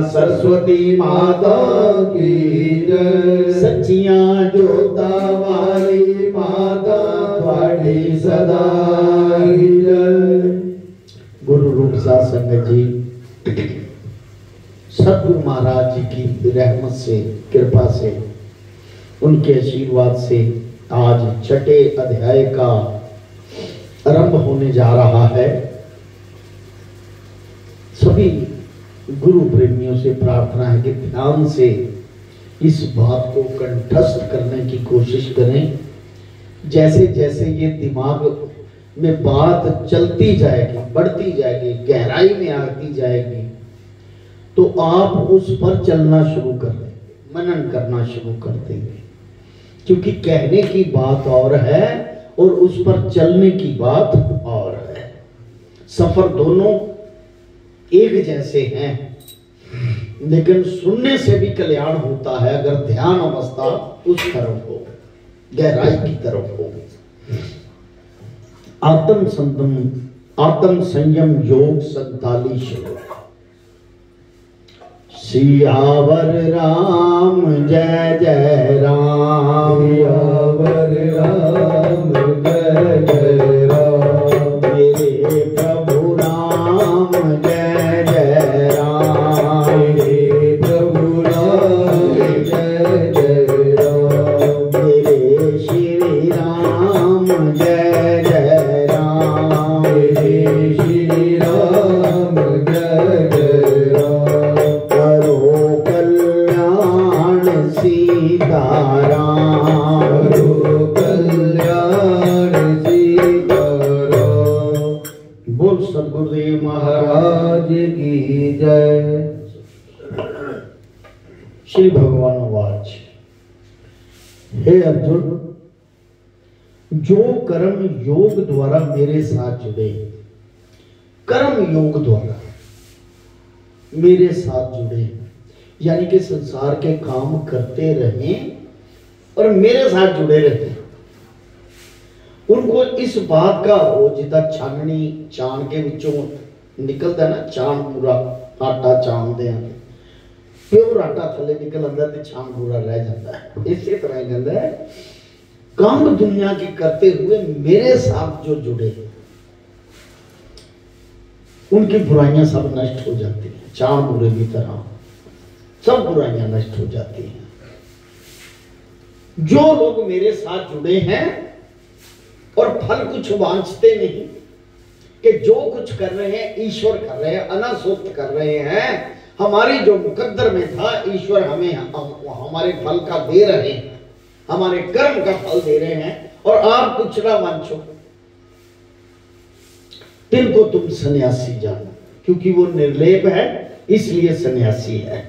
सरस्वती माता की जय, सच्चियां जोता वाली माता थोड़ी सदा जय। गुरु रूप साध संगत जी, सतगुरु महाराज जी की रहमत से, कृपा से, उनके आशीर्वाद से आज छठे अध्याय का आरंभ होने जा रहा है। सभी गुरु प्रेमियों से प्रार्थना है कि ध्यान से इस बात को कंठस्थ करने की कोशिश करें। जैसे जैसे ये दिमाग में बात चलती जाएगी, बढ़ती जाएगी, गहराई में आती जाएगी, तो आप उस पर चलना शुरू कर देंगे, मनन करना शुरू कर देंगे। क्योंकि कहने की बात और है और उस पर चलने की बात और है। सफर दोनों एक जैसे हैं, लेकिन सुनने से भी कल्याण होता है अगर ध्यान अवस्था उस तरफ हो, गहराई की तरफ हो। आत्म संयम योग 47 श्लोक। सियावर राम जय जय राम, सियावर राम जय जय राम, मेरे प्रभु राम जय जय राम, मेरे प्रभु राम जय जय राम, मेरे श्री राम जय जय राम, मेरे श्री राम जय जय राम, करो कल्याण सीताराम, करो कल्याण सीताराम। बोल सद्गुरुदेव महाराज की जय। श्री भगवान वाच, हे अर्जुन, जो कर्म योग द्वारा मेरे साथ जुड़े, कर्म योग द्वारा मेरे साथ जुड़े, यानी कि संसार के काम करते रहें और मेरे साथ जुड़े रहते, उनको इस बात का वो जिदा छाननी छान के विचों निकलता ना, छान पूरा आटा छानते हैं, प्योर आटा थले निकल आता तो छान पूरा रह जाता है। इसी तरह कहता है काम दुनिया की करते हुए मेरे साथ जो जुड़े उनकी बुराइयां सब नष्ट हो जाती हैं, चांद बुरे की तरह सब बुराइयां नष्ट हो जाती हैं। जो लोग मेरे साथ जुड़े हैं और फल कुछ वांछते नहीं, कि जो कुछ कर रहे हैं ईश्वर कर रहे हैं, अनासक्त कर रहे हैं, हमारी जो मुकद्दर में था ईश्वर हमें हमारे फल का दे रहे हैं, हमारे कर्म का फल दे रहे हैं, और आप कुछ ना वांछो, तिनको तुम सन्यासी जानो, क्योंकि वो निर्लेप है इसलिए सन्यासी है।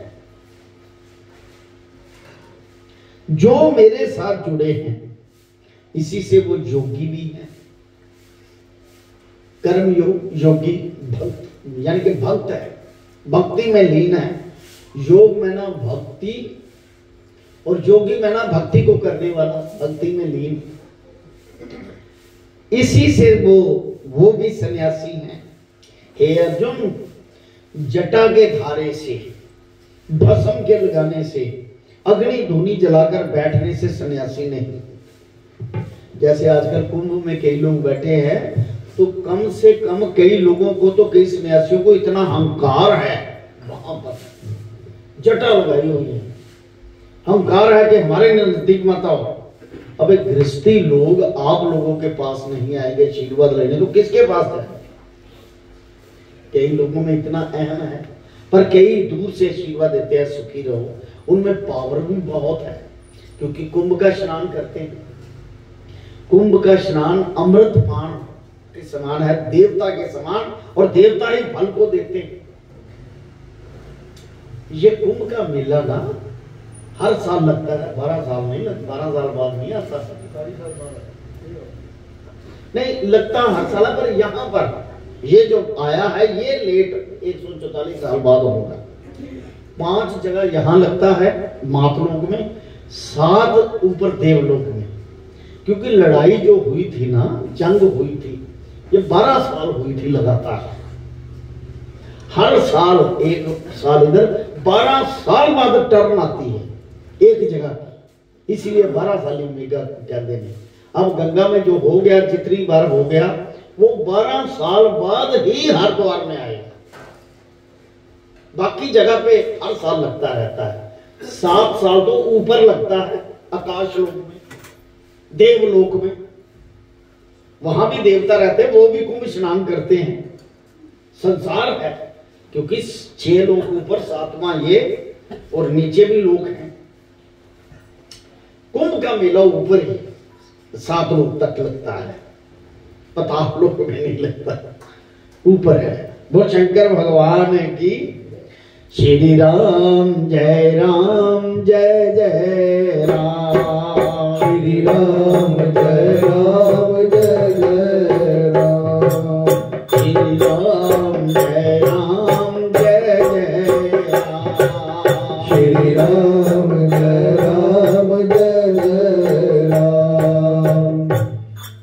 जो मेरे साथ जुड़े हैं इसी से वो योगी भी है, कर्म योगी भक्त, यानी कि भक्त है, भक्ति में लीन है। योग में ना भक्ति और योगी में ना भक्ति को करने वाला, भक्ति में लीन, इसी से वो भी सन्यासी हैं। हे अर्जुन, जटा के धारे से, भस्म के लगाने से, अग्नि धूनी जलाकर बैठने से सन्यासी नहीं। जैसे आजकल कुंभ में कई लोग बैठे हैं, तो कम से कम कई लोगों को तो कई सन्यासियों को इतना अहंकार है, वहां पर जटा लगाई हुई है, अहंकार है कि हमारे नजदीक मत आओ। अबे गृहस्थी लोग आप लोगों के पास नहीं आएंगे आशीर्वाद लेने, तो किसके पास है? कई लोगों में इतना अहम है, पर कई दूर से आशीर्वाद देते हैं, सुखी रहो। उनमें पावर भी बहुत है, क्योंकि कुंभ का स्नान करते हैं। कुंभ का स्नान अमृत पान के समान है, देवता के समान, और देवता ही फल को देते हैं। ये कुंभ का मेला ना हर साल लगता है, 12 साल नहीं लगता, 12 साल बाद नहीं आता, नहीं लगता हर साल, पर यहाँ पर ये जो आया है ये लेट 144 साल बाद होगा। 5 जगह यहाँ लगता है मातलोक में, 7 ऊपर देवलोक में, क्योंकि लड़ाई जो हुई थी ना, जंग हुई थी, ये 12 साल हुई थी लगातार। हर साल एक साल इधर, 12 साल बाद टर्न आती है एक जगह की, इसलिए 12 साल मेगा कहते हैं। अब गंगा में जो हो गया, जितनी बार हो गया, वो 12 साल बाद ही हरिद्वार में आएगा। बाकी जगह पे हर साल लगता रहता है। 7 साल तो ऊपर लगता है आकाश लोक में, देवलोक में, वहां भी देवता रहते हैं, वो भी कुंभ स्नान करते हैं। संसार है, क्योंकि 6 लोक ऊपर, 7वां ये, और नीचे भी लोक हैं। कुंभ का मेला ऊपर ही 7 लोक तक लगता है, पाताल लोक में नहीं लगता, ऊपर है। वो शंकर भगवान की श्री राम जय राम जय जय राम, श्री राम जय राम जय जय राम, श्री राम जय राम जय जय राम, श्री राम जय राम जय जय राम।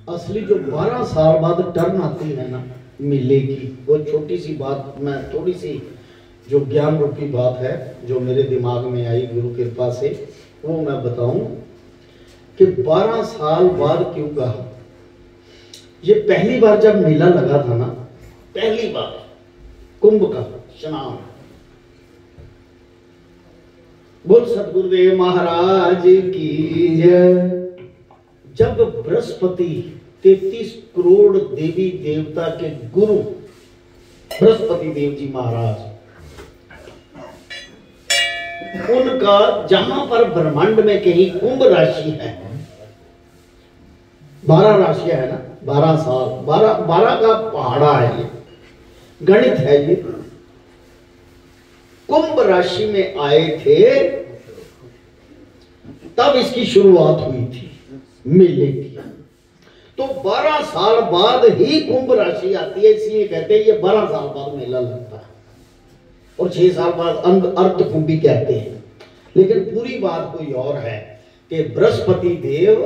असली जो 12 साल बाद टर्न आती है ना मेले की, वो छोटी सी बात, मैं थोड़ी सी जो ज्ञान रूपी बात है जो मेरे दिमाग में आई गुरु कृपा से, वो मैं बताऊं कि 12 साल बाद क्यों कहा। ये पहली बार जब मेला लगा था ना, पहली बार कुंभ का स्नान, बोल सतगुरुदेव महाराज की जय। जब बृहस्पति 33 करोड़ देवी देवता के गुरु बृहस्पति देव जी महाराज, उनका जहां पर ब्रह्मांड में कहीं कुंभ राशि है, 12 राशियां है ना, 12 साल, 12 का पहाड़ा है, ये गणित है। ये कुंभ राशि में आए थे, तब इसकी शुरुआत हुई थी मेले की। तो 12 साल बाद ही कुंभ राशि आती है, इसलिए कहते हैं ये 12 साल बाद मेला लगता है, और 6 साल बाद अर्ध कुंभी कहते हैं। लेकिन पूरी बात कोई और है कि बृहस्पति देव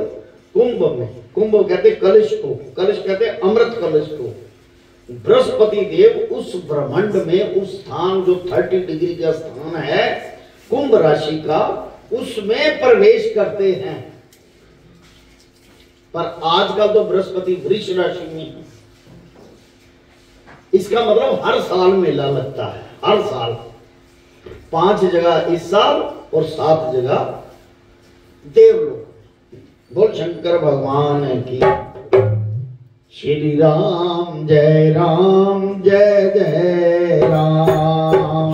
कुंभ कहते कलश को, कलश कहते अमृत कलश को। बृहस्पति देव उस ब्रह्मांड में उस स्थान जो 30 डिग्री का स्थान है कुंभ राशि का, उसमें प्रवेश करते हैं। पर आजकल तो बृहस्पति वृष राशि में है। इसका मतलब हर साल मेला लगता है, हर साल 5 जगह इस साल और 7 जगह देवलोक। बोल शंकर भगवान की। श्री राम जय जय राम,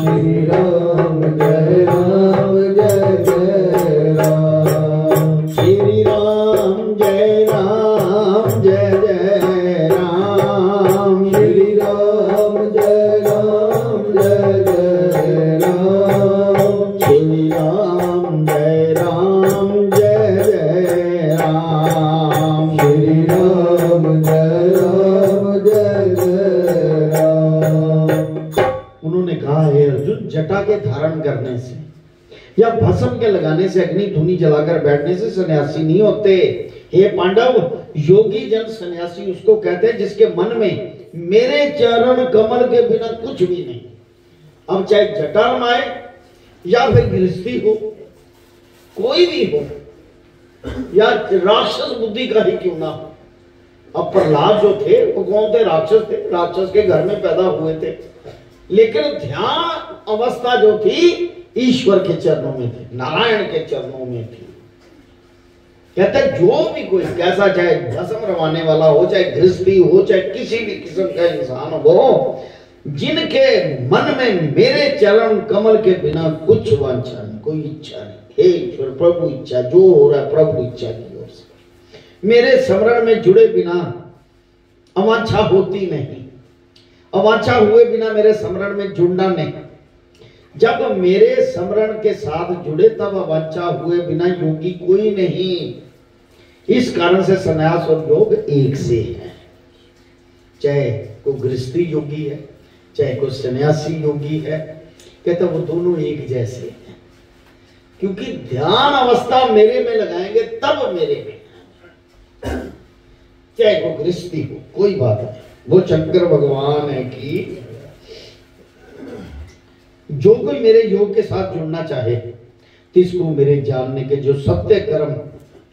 श्री राम जय जय राम, श्री राम जय जय राम, श्री राम जय जय राम, श्री राम जय जय राम, श्री राम जय राम। उन्होंने कहा है अर्जुन, जटा के धारण करने से या भस्म के लगाने से, अग्नि धूनी जलाकर बैठने से सन्यासी नहीं होते। हे पांडव, योगी जन सन्यासी उसको कहते हैं जिसके मन में मेरे चरण कमल के बिना कुछ भी नहीं। अब चाहे जटा रमाए या फिर गृहस्थी हो, कोई भी हो, या राक्षस बुद्धि का ही क्यों ना हो। अब प्रहलाद जो थे वो कौन थे? राक्षस थे, राक्षस के घर में पैदा हुए थे, लेकिन ध्यान अवस्था जो थी ईश्वर के चरणों में थी, नारायण के चरणों में थी। कहते जो भी कोई कैसा, चाहे भस्म रवाने वाला हो, चाहे गृहस्थी हो, चाहे किसी भी किस्म का इंसान हो, जिनके मन में मेरे चरण कमल के बिना कुछ वांछा नहीं, कोई इच्छा नहीं, हे ईश्वर प्रभु इच्छा, जो हो रहा है प्रभु इच्छा की ओर से, मेरे स्मरण में जुड़े बिना अवांछा होती नहीं, अवांछा हुए बिना मेरे स्मरण में जुड़ना नहीं। जब मेरे स्मरण के साथ जुड़े तब अवांछा हुए बिना योगी कोई नहीं। इस कारण से संन्यास और योग एक से है। चाहे कोई गृहस्थी योगी है, चाहे कोई सन्यासी योगी है, कहते वो दोनों एक जैसे हैं, क्योंकि ध्यान अवस्था मेरे में लगाएंगे तब मेरे में। चाहे कोई गृहस्थी हो, कोई बात नहीं। वो शंकर भगवान है कि जो कोई मेरे योग के साथ जुड़ना चाहे तिसको मेरे जानने के जो सत्य कर्म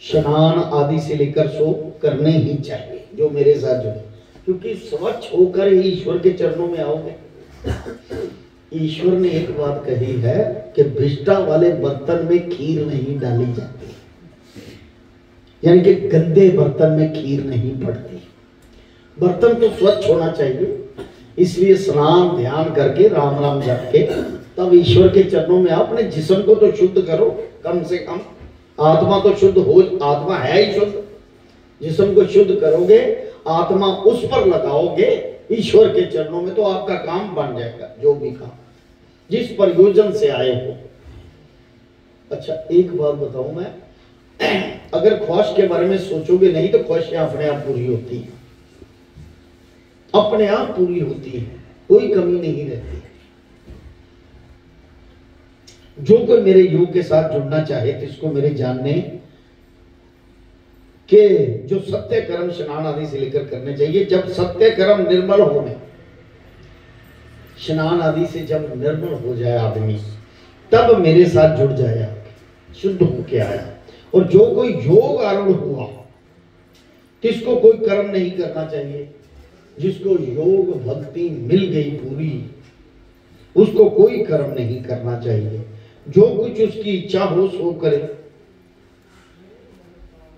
स्नान आदि से लेकर सो करने ही चाहिए, जो मेरे साथ जुड़े, क्योंकि स्वच्छ होकर ही ईश्वर के चरणों में आओगे। ईश्वर ने एक बात कही है कि विष्ठा वाले बर्तन में खीर नहीं डाली जाती, यानी कि गंदे बर्तन में खीर नहीं पड़ती। बर्तन तो स्वच्छ होना चाहिए, इसलिए स्नान ध्यान करके राम राम जप के तब ईश्वर के चरणों में आप अपने जिस्म को तो शुद्ध करो, कम से कम आत्मा तो शुद्ध हो, आत्मा है ही शुद्ध। जिस्म को शुद्ध करोगे, आत्मा उस पर लगाओगे ईश्वर के चरणों में, तो आपका काम बन जाएगा, जो भी काम जिस प्रयोजन से आए हो। अच्छा एक बात बताऊं मैं, अगर ख्वाहिश के बारे में सोचोगे नहीं तो ख्वाहिशें अपने आप पूरी होती हैं, अपने आप पूरी होती है, कोई कमी नहीं रहती। जो कोई मेरे योग के साथ जुड़ना चाहे तो इसको मेरे जानने के जो सत्य कर्म स्नान आदि से लेकर करने चाहिए। जब सत्य कर्म निर्मल हो गए, स्नान आदि से जब निर्मल हो जाए आदमी, तब मेरे साथ जुड़ जाए, शुद्ध होके आया। और जो कोई योग आरूढ़ हुआ किसको कोई कर्म नहीं करना चाहिए। जिसको योग भक्ति मिल गई पूरी, उसको कोई कर्म नहीं करना चाहिए, जो कुछ उसकी इच्छा हो सो करे।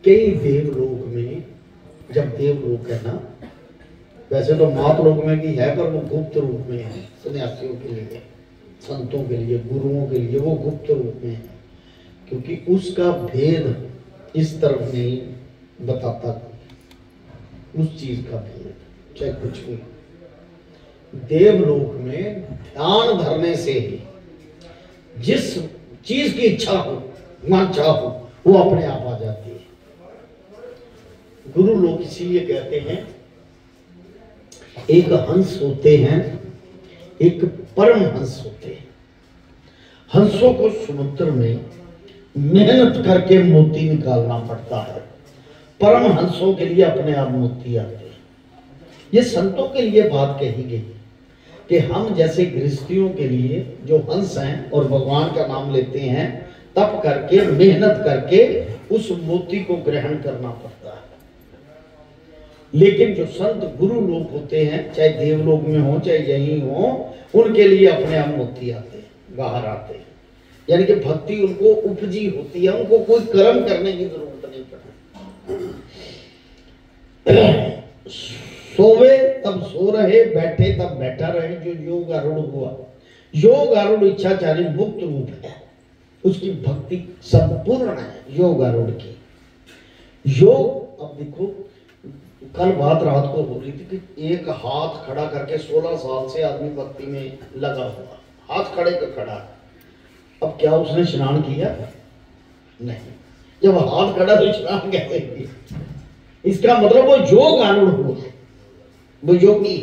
कई देवलोक में, जब देवलोक है ना, वैसे तो मातलोक में भी है, पर वो गुप्त रूप में है, सन्यासियों के लिए, संतों के लिए, गुरुओं के लिए वो गुप्त रूप में है, क्योंकि उसका भेद इस तरफ नहीं बताता, उस चीज का भेद चाहे कुछ भी। देवलोक में ध्यान धरने से ही जिस चीज की इच्छा हो, वांछा हो, वो अपने आप आ जाती है। गुरु लोग इसीलिए कहते हैं, एक हंस होते हैं, एक परम हंस होते हैं। हंसों को समुद्र में मेहनत करके मोती निकालना पड़ता है, परमहंसों के लिए अपने आप मोती आते हैं। ये संतों के लिए बात कही गई कि हम जैसे गृहस्थियों के लिए जो हंस हैं और भगवान का नाम लेते हैं, तप करके मेहनत करके उस मोती को ग्रहण करना पड़ता है। लेकिन जो संत गुरु लोग होते हैं, चाहे देवलोक में हो चाहे यहीं हो, उनके लिए अपने आप मोती आते हैं, बाहर आते हैं। यानी कि भक्ति उनको उपजी होती है, उनको कोई कर्म करने की जरूरत नहीं पड़ती। सोवे तब सो रहे, बैठे तब बैठा रहे, जो योग आरूढ़ हुआ। योग आरूढ़ इच्छाचारी मुक्त रूप है, उसकी भक्ति संपूर्ण है योग आरूढ़ की। योग, अब देखो कल बात रात को हो रही थी कि एक हाथ खड़ा करके 16 साल से आदमी भक्ति में लगा हुआ, हाथ खड़े का खड़ा। अब क्या उसने स्नान किया? नहीं। जब हाथ खड़ा तो स्नान कैसे किया? इसका मतलब वो योग आरूढ़ हुआ, वो योगी,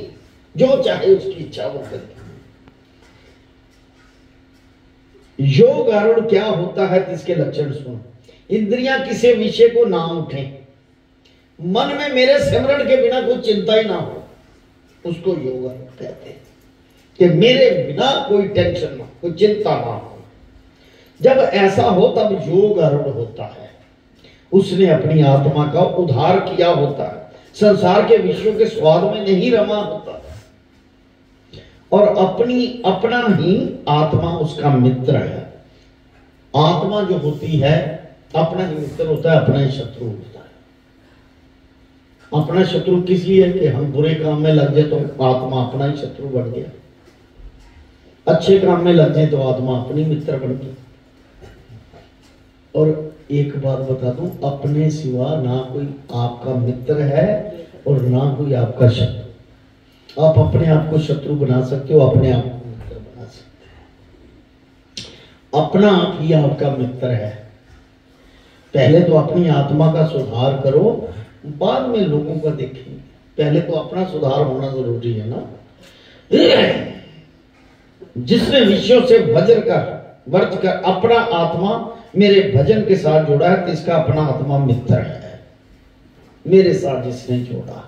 जो चाहे उसकी इच्छा वो करे। योग आरूढ़ क्या होता है, इसके लक्षण सुनो। इंद्रियां किसी विषय को ना उठे, मन में मेरे सिमरण के बिना कोई चिंता ही ना हो, उसको योग आरूढ़ कहते हैं। कि मेरे बिना कोई टेंशन ना, कोई चिंता ना हो। जब ऐसा हो तब योग आरूढ़ होता है। उसने अपनी आत्मा का उद्धार किया होता है, संसार के विषयों के स्वाद में नहीं रमा होता, और अपना ही आत्मा उसका मित्र है। आत्मा जो होती है अपना ही मित्र होता है, अपना ही शत्रु होता है। अपना शत्रु किस लिए? कि हम बुरे काम में लग जाए तो आत्मा अपना ही शत्रु बन गया, अच्छे काम में लग जाए तो आत्मा अपनी मित्र बन गई। और एक बात बता दूं, अपने सिवा ना कोई आपका मित्र है और ना कोई आपका शत्रु। आप अपने आप को शत्रु बना सकते हो, अपने आप को मित्र बना सकते हो। अपना आप ही आपका मित्र है। पहले तो अपनी आत्मा का सुधार करो, बाद में लोगों का देखेंगे। पहले तो अपना सुधार होना जरूरी है ना। जिसने विषयों से वर्ज कर अपना आत्मा मेरे भजन के साथ जोड़ा है, तो इसका अपना आत्मा मित्र है। मेरे साथ जिसने जोड़ा,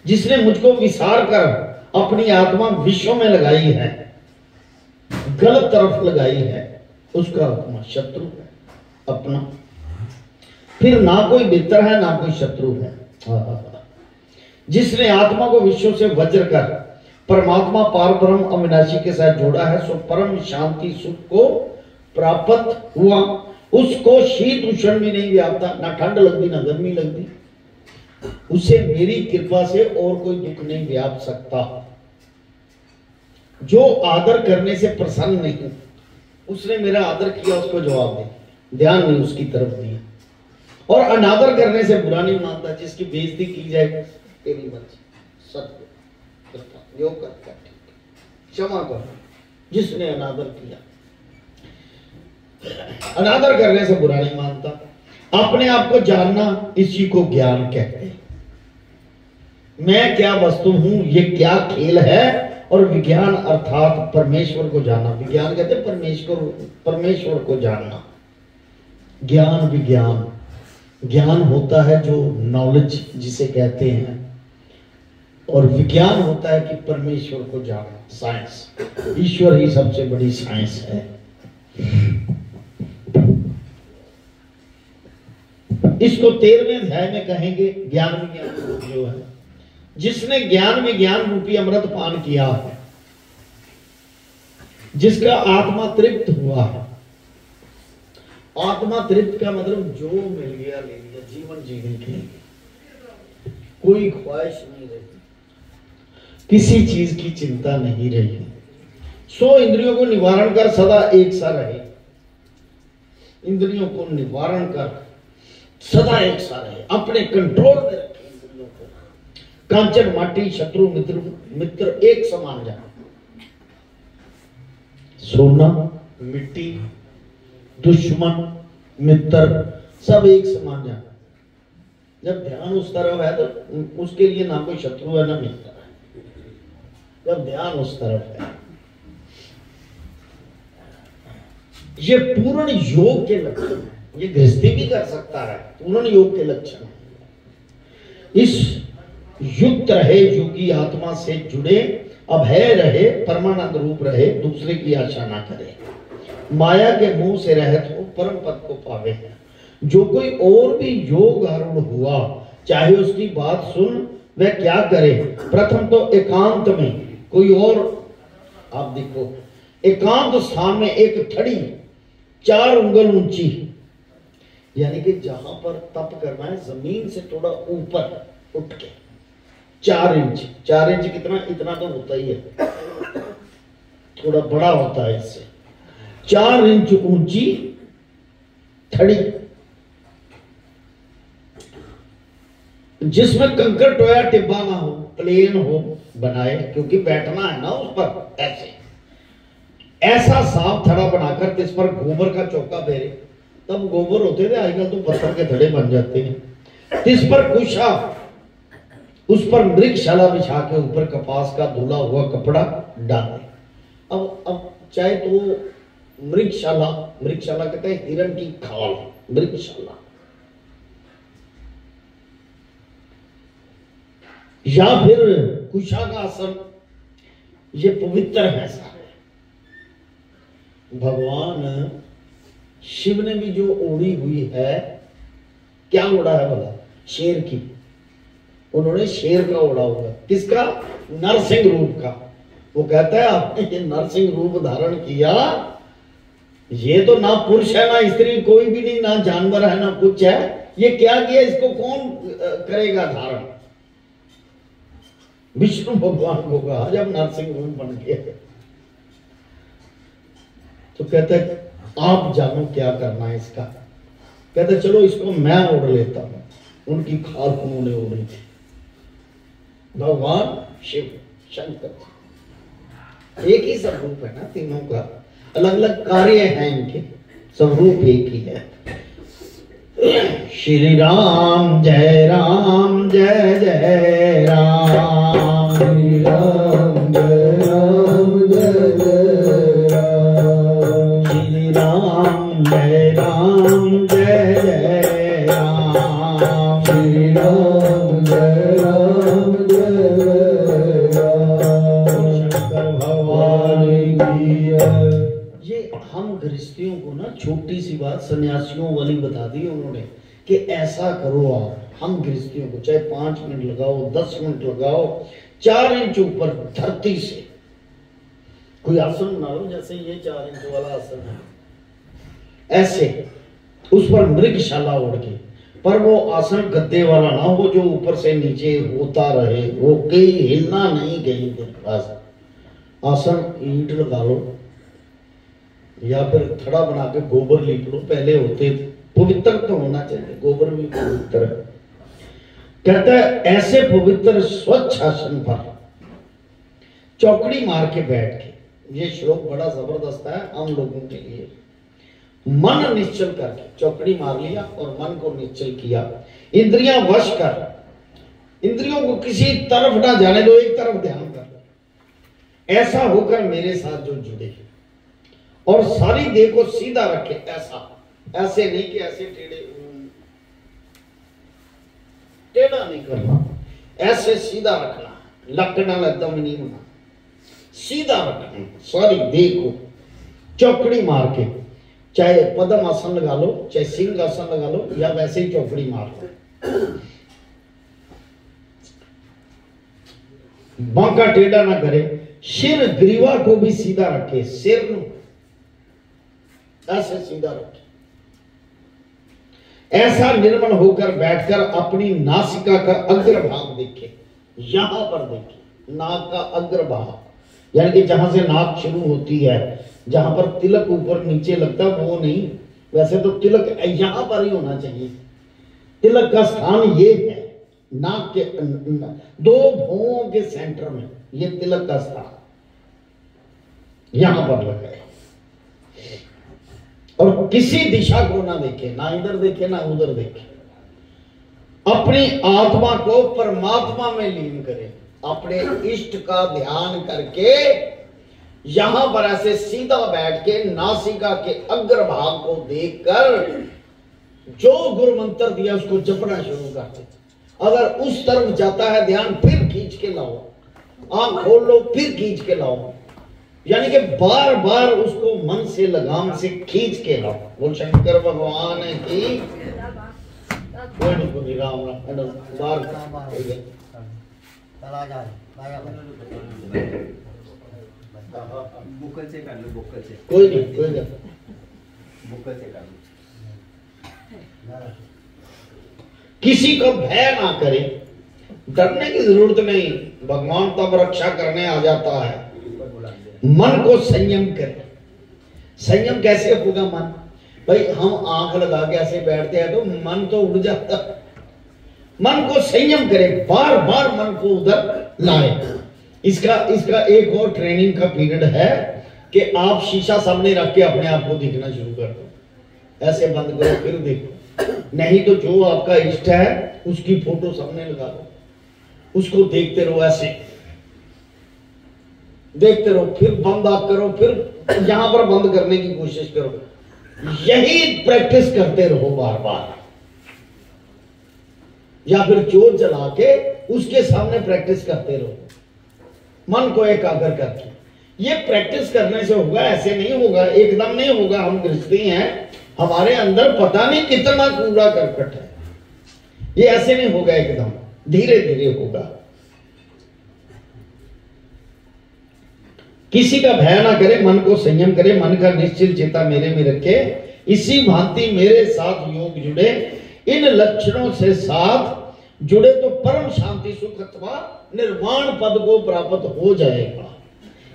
जिसने मुझको विसार कर अपनी आत्मा विश्व में लगाई है, गलत तरफ लगाई है, उसका आत्मा शत्रु है अपना। फिर ना कोई मित्र है ना कोई शत्रु है। जिसने आत्मा को विश्व से वज्र कर परमात्मा पार ब्रह्म अविनाशी के साथ जोड़ा है, सो परम शांति सुख को प्राप्त हुआ। उसको शीत उष्ण भी नहीं व्यापता, ना ठंड लगती ना गर्मी लगती। उसे मेरी कृपा से और कोई दुख नहीं व्याप सकता। जो आदर करने से प्रसन्न नहीं, उसने मेरा आदर किया, उसको जवाब दे, ध्यान नहीं उसकी तरफ दिया। और अनादर करने से बुरा नहीं मानता, जिसकी बेइज्जती की जाए तेरी मर्जी, सत्य जो करता ठीक, क्षमा कर। जिसने अनादर किया, अनादर करने से बुरा नहीं मानता। अपने आप को जानना, इसी को ज्ञान कहते हैं। मैं क्या वस्तु हूं, ये क्या खेल है। और विज्ञान अर्थात परमेश्वर को जानना। विज्ञान कहते हैं परमेश्वर को जानना। ज्ञान विज्ञान, ज्ञान होता है जो नॉलेज जिसे कहते हैं, और विज्ञान होता है कि परमेश्वर को जानना, साइंस। ईश्वर ही सबसे बड़ी साइंस है। इसको 13वें अध्याय में कहेंगे ज्ञान विज्ञान जो है। जिसने ज्ञान विज्ञान रूपी अमृत पान किया है, जिसका आत्मा तृप्त हुआ है। आत्मा तृप्त का मतलब जो मिल गया ले लिया, जीवन जीने के लिए कोई ख्वाहिश नहीं रही, किसी चीज की चिंता नहीं रही। सो इंद्रियों को निवारण कर सदा एक सा रहे। इंद्रियों को निवारण कर सदा एक सा रहे, अपने कंट्रोल में रखे इंद्रियों को। कांचन माटी शत्रु मित्र एक समान जाना। सोना मिट्टी दुश्मन मित्र सब एक समान जाना। जब ध्यान उस तरफ है तो उसके लिए ना कोई शत्रु है ना मित्र है। जब ध्यान उस तरफ है, ये पूर्ण योग के लक्षण है। ये गृहस्थी भी कर सकता है, पूर्ण योग के लक्षण है। इस युक्त रहे, योगी आत्मा से जुड़े, अभय रहे, परमानंद रूप रहे, दूसरे की आशा ना करे, माया के मुंह से रहत हो, परम पद को पावे। जो कोई और भी योग आरूढ़ हुआ, चाहे उसकी बात सुन वह क्या करे। प्रथम तो एकांत में कोई और, आप देखो एकांत स्थान में एक थड़ी 4 उंगल ऊंची, यानी कि जहां पर तप करना है जमीन से थोड़ा ऊपर उठ के 4 इंच, 4 इंच कितना, इतना तो होता ही है, थोड़ा बड़ा होता है इससे, 4 इंच ऊंची थड़ी, जिसमें कंकर टोया टिब्बा ना हो, प्लेन हो बनाए, क्योंकि बैठना है ना उस पर, ऐसा साफ थड़ा बनाकर जिस पर गोबर का चौका फेरे, तब गोबर होते थे, आजकल तो पत्थर के थड़े बन जाते हैं। इस पर कुशा, उस पर मृगशाला बिछा के ऊपर कपास का धुला हुआ कपड़ा डाले। अब चाहे तो मृगशाला, मृगशाला कहते हैं हिरण की खाल, मृगशाला, या फिर कुशा का आसन, ये पवित्र है सारे। भगवान शिव ने भी जो ओढ़ी हुई है, क्या ओढ़ा है भला, शेर की, उन्होंने शेर का ओढ़ा हुआ, किसका, नरसिंह रूप का। वो कहता है आपने ये नरसिंह रूप धारण किया, ये तो ना पुरुष है ना स्त्री, कोई भी नहीं, ना जानवर है ना कुछ है, ये क्या किया, इसको कौन करेगा धारण। विष्णु भगवान को कहा जब नरसिंह रूप बन गया, तो कहते हैं आप जानो क्या करना है इसका। कहते चलो इसको मैं ओढ़ लेता हूं। उनकी खाल उन्होंने ओढ़ी थी, भगवान शिव शंकर, एक ही स्वरूप है ना तीनों का, अलग अलग कार्य हैं इनके, स्वरूप एक ही है। श्री राम जय जय राम, श्री राम जय जय राम, श्री राम जय जय राम, श्री राम जय राम, शंकर भगवान की। ये हम गृहस्थियों को ना छोटी सी बात सन्यासियों वाली बता दी उन्होंने कि ऐसा करो आप। हम गृहस्थियों को चाहे 5 मिनट लगाओ, 10 मिनट लगाओ, 4 इंच ऊपर धरती से कोई आसन बना लो, जैसे ये 4 इंच वाला आसन है, ऐसे उस पर मृगशाला ओढ़ के, पर वो आसन गद्दे वाला ना हो जो ऊपर से नीचे होता रहे, वो कहीं हिलना नहीं, कहीं पास आसन ईंट लगा लो या फिर थड़ा बना के गोबर लीप लो, पहले होते, पवित्र तो होना चाहिए, गोबर भी पवित्र है। कहता है ऐसे पवित्र स्वच्छ आसन पर चौकड़ी मार के बैठ के, ये श्लोक बड़ा जबरदस्त है हम लोगों के लिए। मन निश्चल करके चौकड़ी मार लिया और मन को निश्चल किया, इंद्रियां वश कर, इंद्रियों को किसी तरफ ना जाने दो, एक तरफ ध्यान कर। ऐसा होकर मेरे साथ जो जुड़े और सारी देह को सीधा रखे, ऐसा, ऐसे नहीं कि ऐसे टेढ़ा नहीं करना, ऐसे सीधा रखना, लकड़ा एकदम नहीं होना, सीधा रखना सारी देह को, चौकड़ी मार के, चाहे पद्म आसन लगा लो, चाहे सिंह आसन लगा लो, या वैसे ही चौकड़ी मार लो। बांका टेढ़ा ना करे, सिर ग्रीवा को भी सीधा रखे, सिर ऐसे सीधा रखे, ऐसा निर्मल होकर बैठकर अपनी नासिका का अग्रभाग देखे, यहां पर देखे, नाक का अग्रभाग, यानी कि जहां से नाक शुरू होती है, जहां पर तिलक ऊपर नीचे लगता है वो नहीं, वैसे तो तिलक यहां पर ही होना चाहिए। तिलक का स्थान ये है, नाक के 2 भौहों के सेंटर में, ये तिलक का स्थान यहां पर लगा है। और किसी दिशा को ना देखे, ना इधर देखे ना उधर देखे, अपनी आत्मा को परमात्मा में लीन करे, अपने इष्ट का ध्यान करके यहां पर ऐसे सीधा बैठ के नासिका के अग्रभाग को देखकर जो गुरु मंत्र दिया उसको जपना शुरू करते, अगर उस तरफ जाता है ध्यान, फिर खींच के लाओ, आंख खोल लो, फिर खींच के लाओ, यानी कि बार बार उसको मन से लगाम से खींच के लाओ। बोल शंकर भगवान की कोई नहीं, कोई राम राम बार बुकल से कर लो, बुकल से कोई नहीं, कोई नहीं, बुकल से कर लो। किसी को भय ना करे, डरने की जरूरत नहीं, भगवान तब रक्षा करने आ जाता है। मन को संयम करे। संयम कैसे होगा मन? भाई हम आंख लगा के ऐसे बैठते हैं तो मन तो उड़ जाता है। मन को संयम करे, बार बार मन को उधर लाए। इसका एक और ट्रेनिंग का पीरियड है कि आप शीशा सामने रख के अपने आप को दिखना शुरू कर दो। ऐसे बंद करो फिर देखो, नहीं तो जो आपका इष्ट है उसकी फोटो सामने लगा दो, उसको देखते रहो, ऐसे देखते रहो, फिर बंद आप करो, फिर यहां पर बंद करने की कोशिश करो। यही प्रैक्टिस करते रहो बार बार, या फिर जोत जला के उसके सामने प्रैक्टिस करते रहो, मन को एकाग्र करके। ये प्रैक्टिस करने से होगा, ऐसे नहीं होगा, एकदम नहीं होगा। हम गृहस्थी हैं, हमारे अंदर पता नहीं कितना कूड़ा करकट है, ये ऐसे नहीं होगा एकदम, धीरे धीरे होगा। किसी का भय ना करे, मन को संयम करे, मन का निश्चल चेता मेरे में रखे, इसी भांति मेरे साथ योग जुड़े, इन लक्षणों से साथ जुड़े तो परम शांति सुख अथवा निर्वाण पद को प्राप्त हो जाएगा।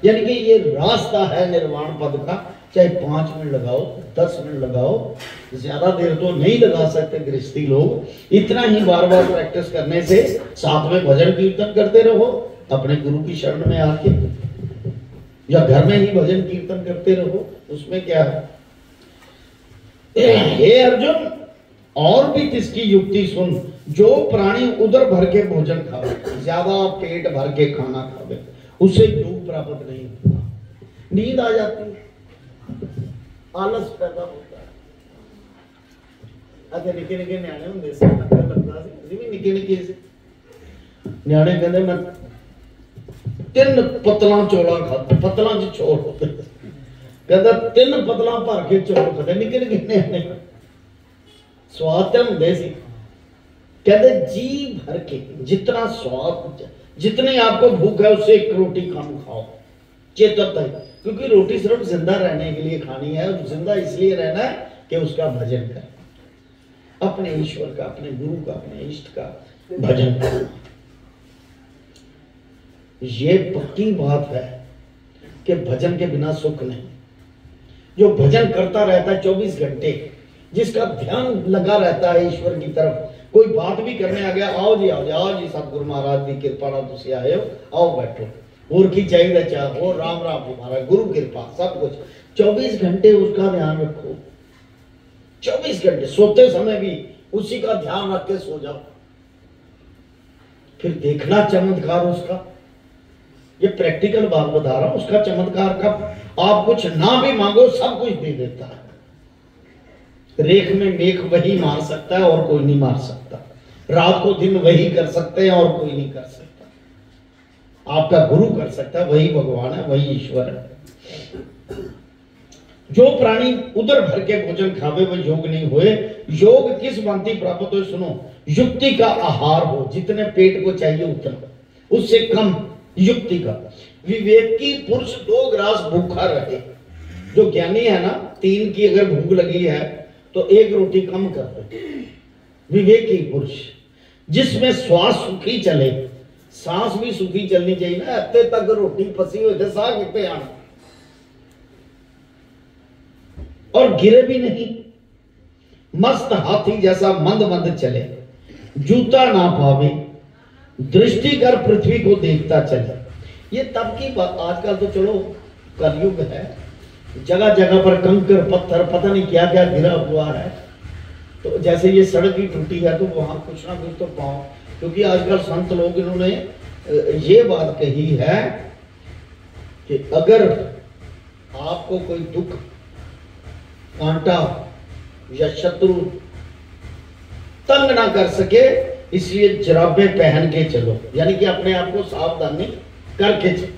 यानी कि ये रास्ता है निर्वाण पद का। चाहे 5 मिनट लगाओ, 10 मिनट लगाओ, ज्यादा देर तो नहीं लगा सकते गृहस्थी लोग। इतना ही बार बार प्रैक्टिस करने से, साथ में भजन कीर्तन करते रहो अपने गुरु की शरण में आके, या घर में ही भजन कीर्तन करते रहो, उसमें क्या है। हे अर्जुन, और भी किसकी युक्ति सुन, जो प्राणी उदर भर के भोजन खावे, ज्यादा पेट भर के खाना खावे, उसे योग प्राप्त नहीं होता। नींद आ जाती है, आलस पैदा होता है। अच्छा निके निके न्याणे होंदे सी, लगदा सी ਅਸੀਂ ਵੀ ਨਿੱਕੇ ਨਿੱਕੇ ਸੀ, ਨਿਆਣੇ ਕਹਿੰਦੇ ਮੈਂ 3 ਪਤਲਾਂ ਚੌਲਾਂ ਖਾਧੇ, ਪਤਲਾਂ 'ਚ ਚੌਲ ਹੁੰਦੇ, ਕਹਿੰਦਾ 3 ਪਤਲਾਂ ਭਰ ਕੇ ਚੌਲ ਖਾਧੇ, ਨਿੱਕੇ ਨਿੱਕੇ ਨਿਆਣੇ स्वाद तो होंगे सी। कहते जी भर के, जितना स्वाद, जितनी आपको भूख है उससे 1 रोटी कम खाओ, चेतन है, क्योंकि रोटी सिर्फ जिंदा रहने के लिए खानी है, और जिंदा इसलिए रहना है कि उसका भजन करें, अपने ईश्वर का, अपने गुरु का, अपने इष्ट का भजन करें। ये पक्की बात है कि भजन के बिना सुख नहीं। जो भजन करता रहता है 24 घंटे, जिसका ध्यान लगा रहता है ईश्वर की तरफ, कोई बात भी करने आ गया, आओ जी आओ जी, आओ जी सतगुरु महाराज की कृपा नाल तुसी आए हो, आओ बैठो, और की चाहिए चाह, और राम राम तुम्हारा, गुरु कृपा सब कुछ। 24 घंटे उसका ध्यान रखो, 24 घंटे, सोते समय भी उसी का ध्यान रख के सो जाओ, फिर देखना चमत्कार उसका। ये प्रैक्टिकल बात बता रहा हूं, उसका चमत्कार का। आप कुछ ना भी मांगो, सब कुछ दे देता है। रेख में मेख वही मार सकता है और कोई नहीं मार सकता, रात को दिन वही कर सकते हैं और कोई नहीं कर सकता। आपका गुरु कर सकता है, वही भगवान है, वही ईश्वर है। जो प्राणी उदर भर के भोजन खावे वह योग नहीं होए। योग किस भांति प्राप्त हो, सुनो, युक्ति का आहार हो, जितने पेट को चाहिए उतना, उससे कम युक्ति का। विवेकी पुरुष 2 ग्रास भूखा रहे। जो ज्ञानी है ना, 3 की अगर भूख लगी है तो 1 रोटी कम कर दे। विवेकी पुरुष, जिसमें श्वास सुखी चले, सांस भी सुखी चलनी चाहिए ना, अत्ते तक रोटी फसी हुई थे, साह कितने आना, और गिरे भी नहीं। मस्त हाथी जैसा मंद मंद चले, जूता ना पावे, दृष्टि कर पृथ्वी को देखता चले। ये तब की बात, आजकल तो चलो कलयुग है, जगह जगह पर कंकर पत्थर पता नहीं क्या क्या गिरा हुआ है, तो जैसे ये सड़क ही टूटी है तो वहां कुछ ना कुछ तो पाओ। क्योंकि आजकल संत लोग इन्होंने ये बात कही है कि अगर आपको कोई दुख, कांटा या शत्रु तंग ना कर सके, इसलिए जराबे पहन के चलो, यानी कि अपने आप को सावधानी करके चलो।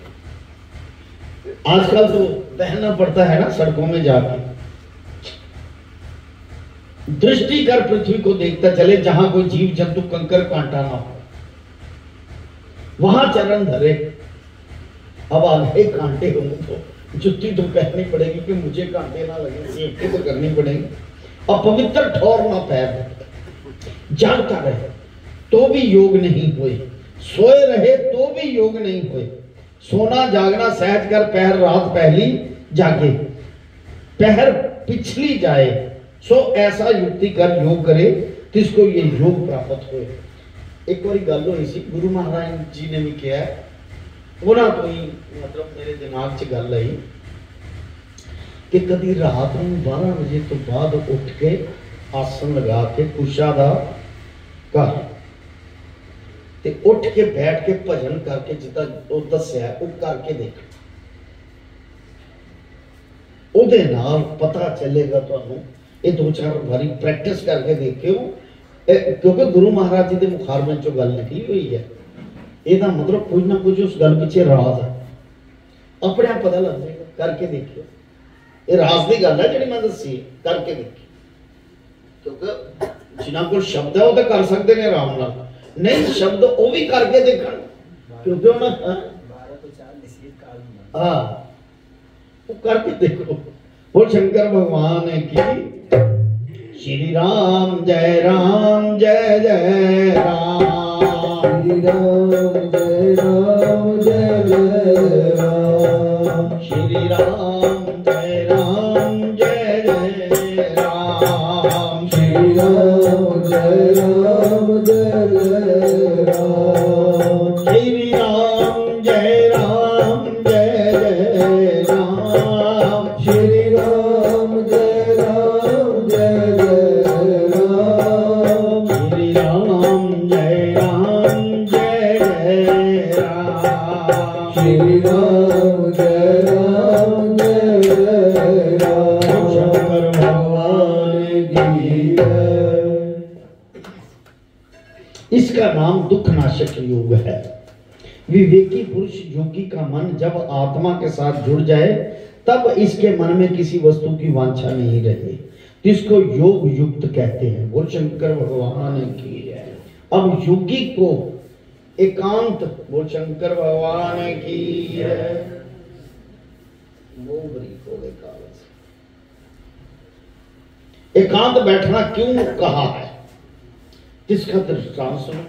आजकल तो पहनना पड़ता है ना सड़कों में जाके। दृष्टि कर पृथ्वी को देखता चले, जहां कोई जीव जंतु कंकर कांटा ना हो वहां चरण धरे। अब आगे कांटे होंगे तो जुत्ती तो पहननी पड़ेगी कि मुझे कांटे ना लगे, सेफ्टी तो करनी पड़ेगी। और पवित्र ठौर ना पैर, जागता रहे तो भी योग नहीं हुए, सोए रहे तो भी योग नहीं हुए। सोना जागना सहज कर पहर रात पहली जागे, पहर पिछली जाए सो ऐसा युक्ति कर योग करे तिसको ये योग प्राप्त हुए। एक बार गल हुई सी, गुरु महाराज जी ने भी किया है, उन्होंने तो ही मतलब मेरे दिमाग च गल आई कि कभी रात में 12 बजे तो बाद उठ के आसन लगा के कुशा दा कर ते उठ के बैठ के भजन करके जिदा वो दस्या वो करके देख, उहदे नाल पता चलेगा तुहानू। ये 2-4 बारी प्रैक्टिस करके देखियो, क्योंकि गुरु महाराज जी के मुखारबे चो गल निकली हुई है। ਇਹਦਾ मतलब कुछ ना कुछ उस गल पिछे राज है, अपने आप पता लग जाएगा। करके देखियो, ये राज की गल है जी मैं दसी, करके देखियो। क्योंकि जिन्हों को शब्द है वो तो कर सकते हैं आराम नाल, नहीं शब्द वो भी करके देखन, क्योंकि हाँ वो करके देखो। बोल शंकर भगवान की श्री राम जय राम जय जय राम, श्री राम जय राम जय जय राम, श्री राम जय राम जय जय राम, श्री राम जय राम जय जय राम, श्री राम जय राम जय जय राम, श्री राम जय राम जय जय राम, श्री राम जय राम जय जय राम, श्री राम जय राम जय जय राम। शंकर भगवान की जय। इसका नाम दुखनाशक योग है। विवेकी पुरुष योगी का मन जब आत्मा के साथ जुड़ जाए तब इसके मन में किसी वस्तु की वांछा नहीं रहे, जिसको योग युक्त कहते हैं। बोल शंकर भगवान की है। अब योगी को एकांत, बोल शंकर भगवान की है। एकांत बैठना क्यों कहा है, जिसका दृष्टांत सुनो।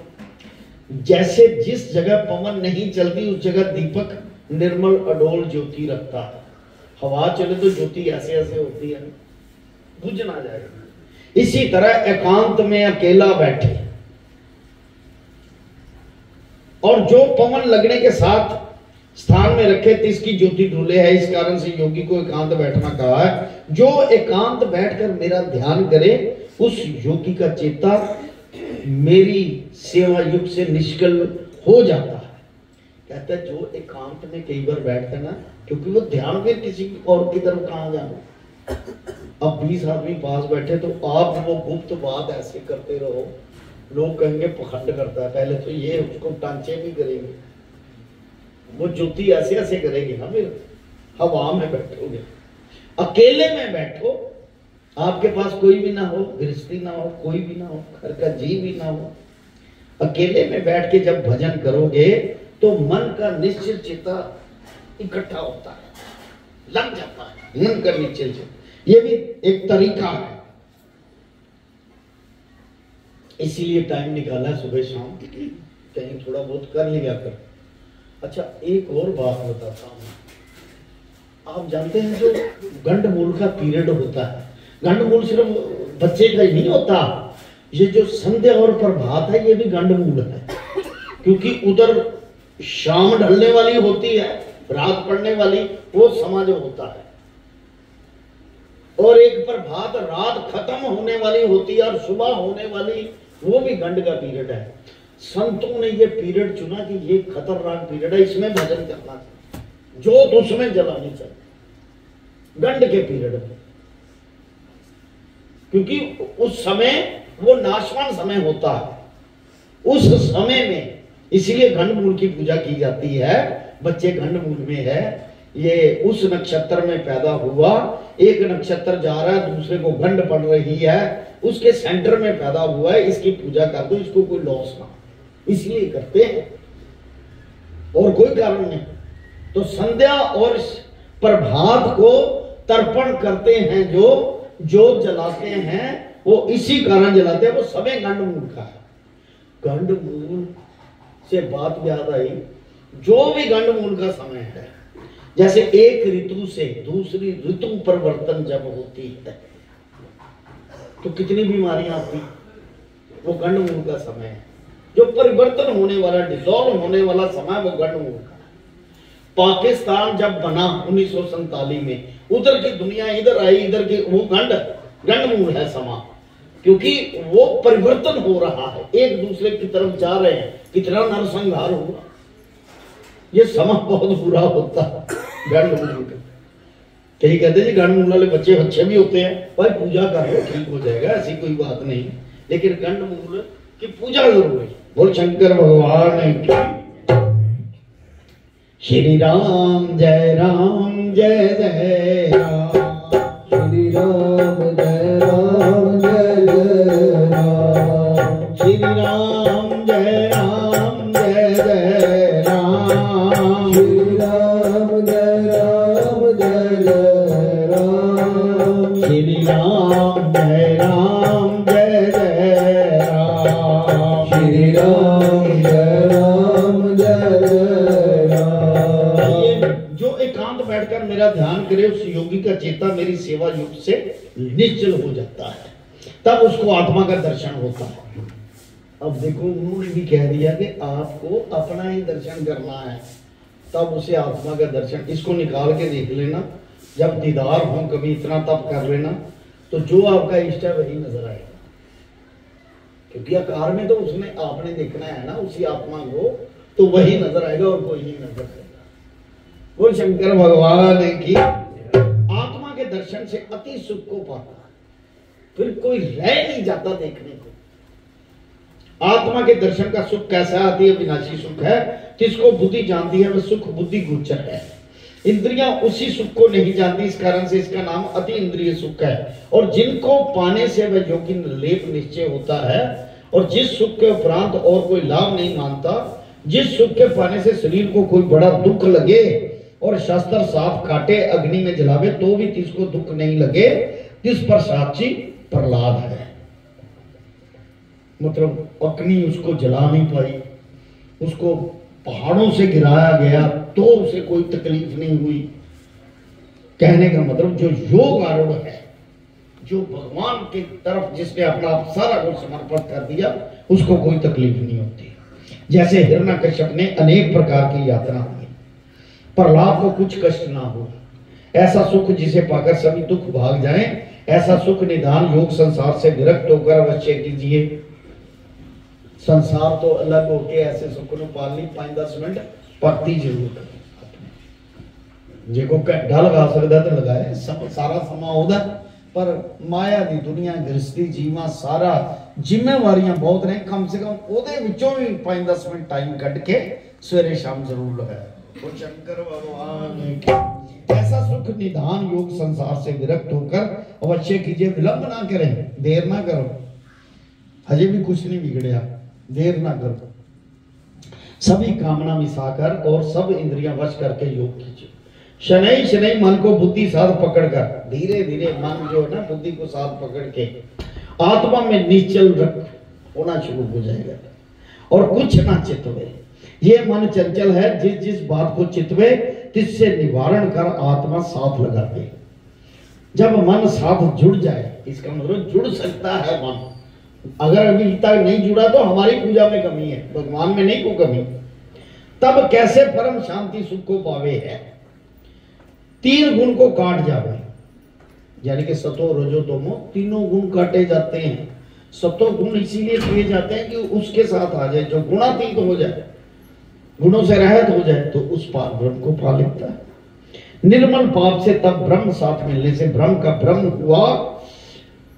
जैसे जिस जगह पवन नहीं चलती उस जगह दीपक निर्मल अडोल ज्योति रखता है। हवा चले तो ज्योति ऐसे ऐसे होती है, बुझ ना जाएगा। इसी तरह एकांत में अकेला बैठे और जो पवन लगने के साथ स्थान में रखे तिसकी ज्योति डूले है। इस कारण से योगी को एकांत बैठना कहा है। जो एकांत बैठकर मेरा ध्यान करे उस योगी का चेता मेरी सेवा युग से निष्कल हो जाता है। कहता है जो एकांत में कई बार बैठता है ना, क्योंकि वो ध्यान फिर किसी और की तरफ कहां जाना। अब 20 आदमी पास बैठे तो आप वो गुप्त बात ऐसे करते रहो, लोग कहेंगे पखंड करता है। पहले तो ये उसको टांचे भी करेंगे, वो ज्योति ऐसे ऐसे करेगी ना। फिर हवा में बैठोगे, अकेले में बैठो, आपके पास कोई भी ना हो, गृहस्थी ना हो, कोई भी ना हो, घर का जीव भी ना हो, अकेले में बैठ के जब भजन करोगे तो मन का निश्चल चेता इकट्ठा होता है, लग जाता है मन का निश्चल चेता। ये भी एक तरीका है। इसीलिए टाइम निकाला सुबह शाम, कहीं थोड़ा बहुत कर लिया कर। अच्छा एक और बात बताता हूं। आप जानते हैं जो गंडमूल का पीरियड होता है, गंडमूल सिर्फ बच्चे का ही नहीं होता, ये जो संध्या और प्रभात है ये भी गंडमूल है। क्योंकि उधर शाम ढलने वाली होती है, रात पड़ने वाली, वो समय जो होता है, और एक प्रभात रात खत्म होने वाली होती है और सुबह होने वाली, वो भी गंड का पीरियड है। संतों ने ये पीरियड चुना कि ये खतरनाक पीरियड है, इसमें भजन करना चाहिए, जोत उसमें जलानी चाहिए, गंड के पीरियड में। क्योंकि उस समय वो नाशवान समय होता है, उस समय में इसलिए गंडमूल की पूजा की जाती है। बच्चे गंडमूल में है, ये उस नक्षत्र में पैदा हुआ, एक नक्षत्र जा रहा है, दूसरे को गंड पड़ रही है, उसके सेंटर में पैदा हुआ है, इसकी पूजा कर दो, इसको कोई लॉस ना, इसलिए करते हैं और कोई कारण नहीं। तो संध्या और प्रभात को तर्पण करते हैं, जो जलाते हैं वो इसी कारण जलाते हैं, वो समय गंडमूल का है। गंडमूल से बात याद आई, जो भी गंडमूल का समय है, जैसे एक ऋतु से दूसरी ऋतु परिवर्तन जब होती है तो कितनी बीमारियां आती, वो गंडमूल का समय है। जो परिवर्तन होने वाला, डिसॉल्व होने वाला समय, वो गंडमूल का। पाकिस्तान जब बना 1947 में, उधर की दुनिया इधर आई, इधर की वो गंडमूल है समा, क्योंकि वो परिवर्तन हो रहा है, एक दूसरे की तरफ जा रहे हैं। कितना नरसंहार हुआ, ये समा बहुत बुरा होता है गंडमूल का। कहीं कहते जी गंडमूल वाले बच्चे अच्छे भी होते हैं, भाई पूजा कर लो ठीक हो जाएगा, ऐसी कोई बात नहीं, लेकिन गंडमूल की पूजा जरूर है। बोल शंकर भगवान की। श्री राम जय राम जय जय राम, श्री राम जय राम जय जय राम, श्री राम जय राम जय जय राम, श्री राम जय राम जय जय राम, श्री राम जय राम जय जय राम, श्री राम जय राम जय जय राम। ये जो एकांत बैठकर मेरा ध्यान करे, उस योगी का चेता मेरी सेवा युग से निश्चल हो जाता है, तब उसको आत्मा का दर्शन होता है। अब देखो उन्होंने भी कह दिया कि आपको अपना ही दर्शन करना है, तब उसे आत्मा का दर्शन, इसको निकाल के देख लेना, जब दीदार हो कभी इतना तब कर लेना, तो जो आपका इष्ट है वही नजर आएगा। क्योंकि आकार में तो उसने आपने देखना है ना उसी आत्मा को, तो वही नजर आएगा और कोई नहीं नजर आएगा। बोल शंकर भगवान की। आत्मा के दर्शन से अति सुख को पाता, फिर कोई रह नहीं जाता देखने को। आत्मा के दर्शन का सुख कैसा आती है? विनाशी सुख है, जिसको बुद्धि जानती है वह सुख बुद्धि गोचर है। इंद्रियां उसी सुख को नहीं जानती, इस कारण से इसका नाम अति इंद्रिय सुख है। और जिनको पाने से वह योगी निर्लेप निश्चय होता है, और जिस सुख के उपरांत और कोई लाभ नहीं मानता, जिस सुख के पाने से शरीर को कोई बड़ा दुख लगे और शस्त्र साफ काटे अग्नि में जलावे तो भी तिसको दुख नहीं लगे, तिस पर साक्षी प्रहलाद है। मतलब अग्नि उसको जला नहीं पाई, उसको पहाड़ों से गिराया गया तो उसे कोई तकलीफ नहीं हुई। कहने का मतलब जो योग आरूढ़ है, जो भगवान की तरफ जिसने अपना सारा कुछ समर्पित कर दिया, उसको कोई तकलीफ नहीं होती। जैसे हिरण्यकश्यप ने अनेक प्रकार की यातना हुई, प्रहलाद को कुछ कष्ट ना हो। ऐसा सुख जिसे पाकर सभी दुख भाग जाएं, ऐसा सुख निदान योग संसार से विरक्त होकर अवश्य कीजिए। संसार तो अलग होके ऐसे सुख को पालनी 5-10 मिनट भक्ति जरूर करें। जेको घंटा लगा सकता तो लगाए, सारा समा होता, पर माया दी दुनिया गृहस्थी जीवा सारा जिम्मेवारियां बहुत ने, कम से कम ओदे विचों भी 5-10 मिनट टाइम कट के सवेरे शाम जरूर लगाए। तो शंकर भगवान की। ऐसा सुख निधान योग संसार से विरक्त होकर अवश्य कीजिए, विलंब ना करें, देर ना करो। हजे भी कुछ नहीं बिगड़िया, देर ना करो। सभी कामना मिसाकर और सब इंद्रियां वश करके योग कीजिए। शनै शनै मन को बुद्धि साध पकड़कर, धीरे धीरे मन जो है ना बुद्धि को साध पकड़ के आत्मा में निश्चल रख होना शुरू हो जाएगा। और कुछ ना चितवे, ये मन चंचल है, जिस जिस बात को चितवे तिससे निवारण कर आत्मा साथ लगा दे। जब मन साथ जुड़ जाए, इसका मतलब जुड़ सकता है मन। अगर अभी तक नहीं जुड़ा तो हमारी पूजा में कमी है, भगवान में नहीं को कमी। तब कैसे परम शांति सुख को पावे है? 3 गुण को काट जावे, यानी कि सतो रजो तमो तीनों गुण काटे जाते हैं। सतो गुण इसीलिए किए जाते हैं कि उसके साथ आ जाए, जो गुणातीत हो जाए, गुणों से रहित हो जाए, तो उस पार ब्रह्म को पा लेता है। निर्मल पाप से तब ब्रह्म साथ मिलने से ब्रह्म का ब्रह्म हुआ,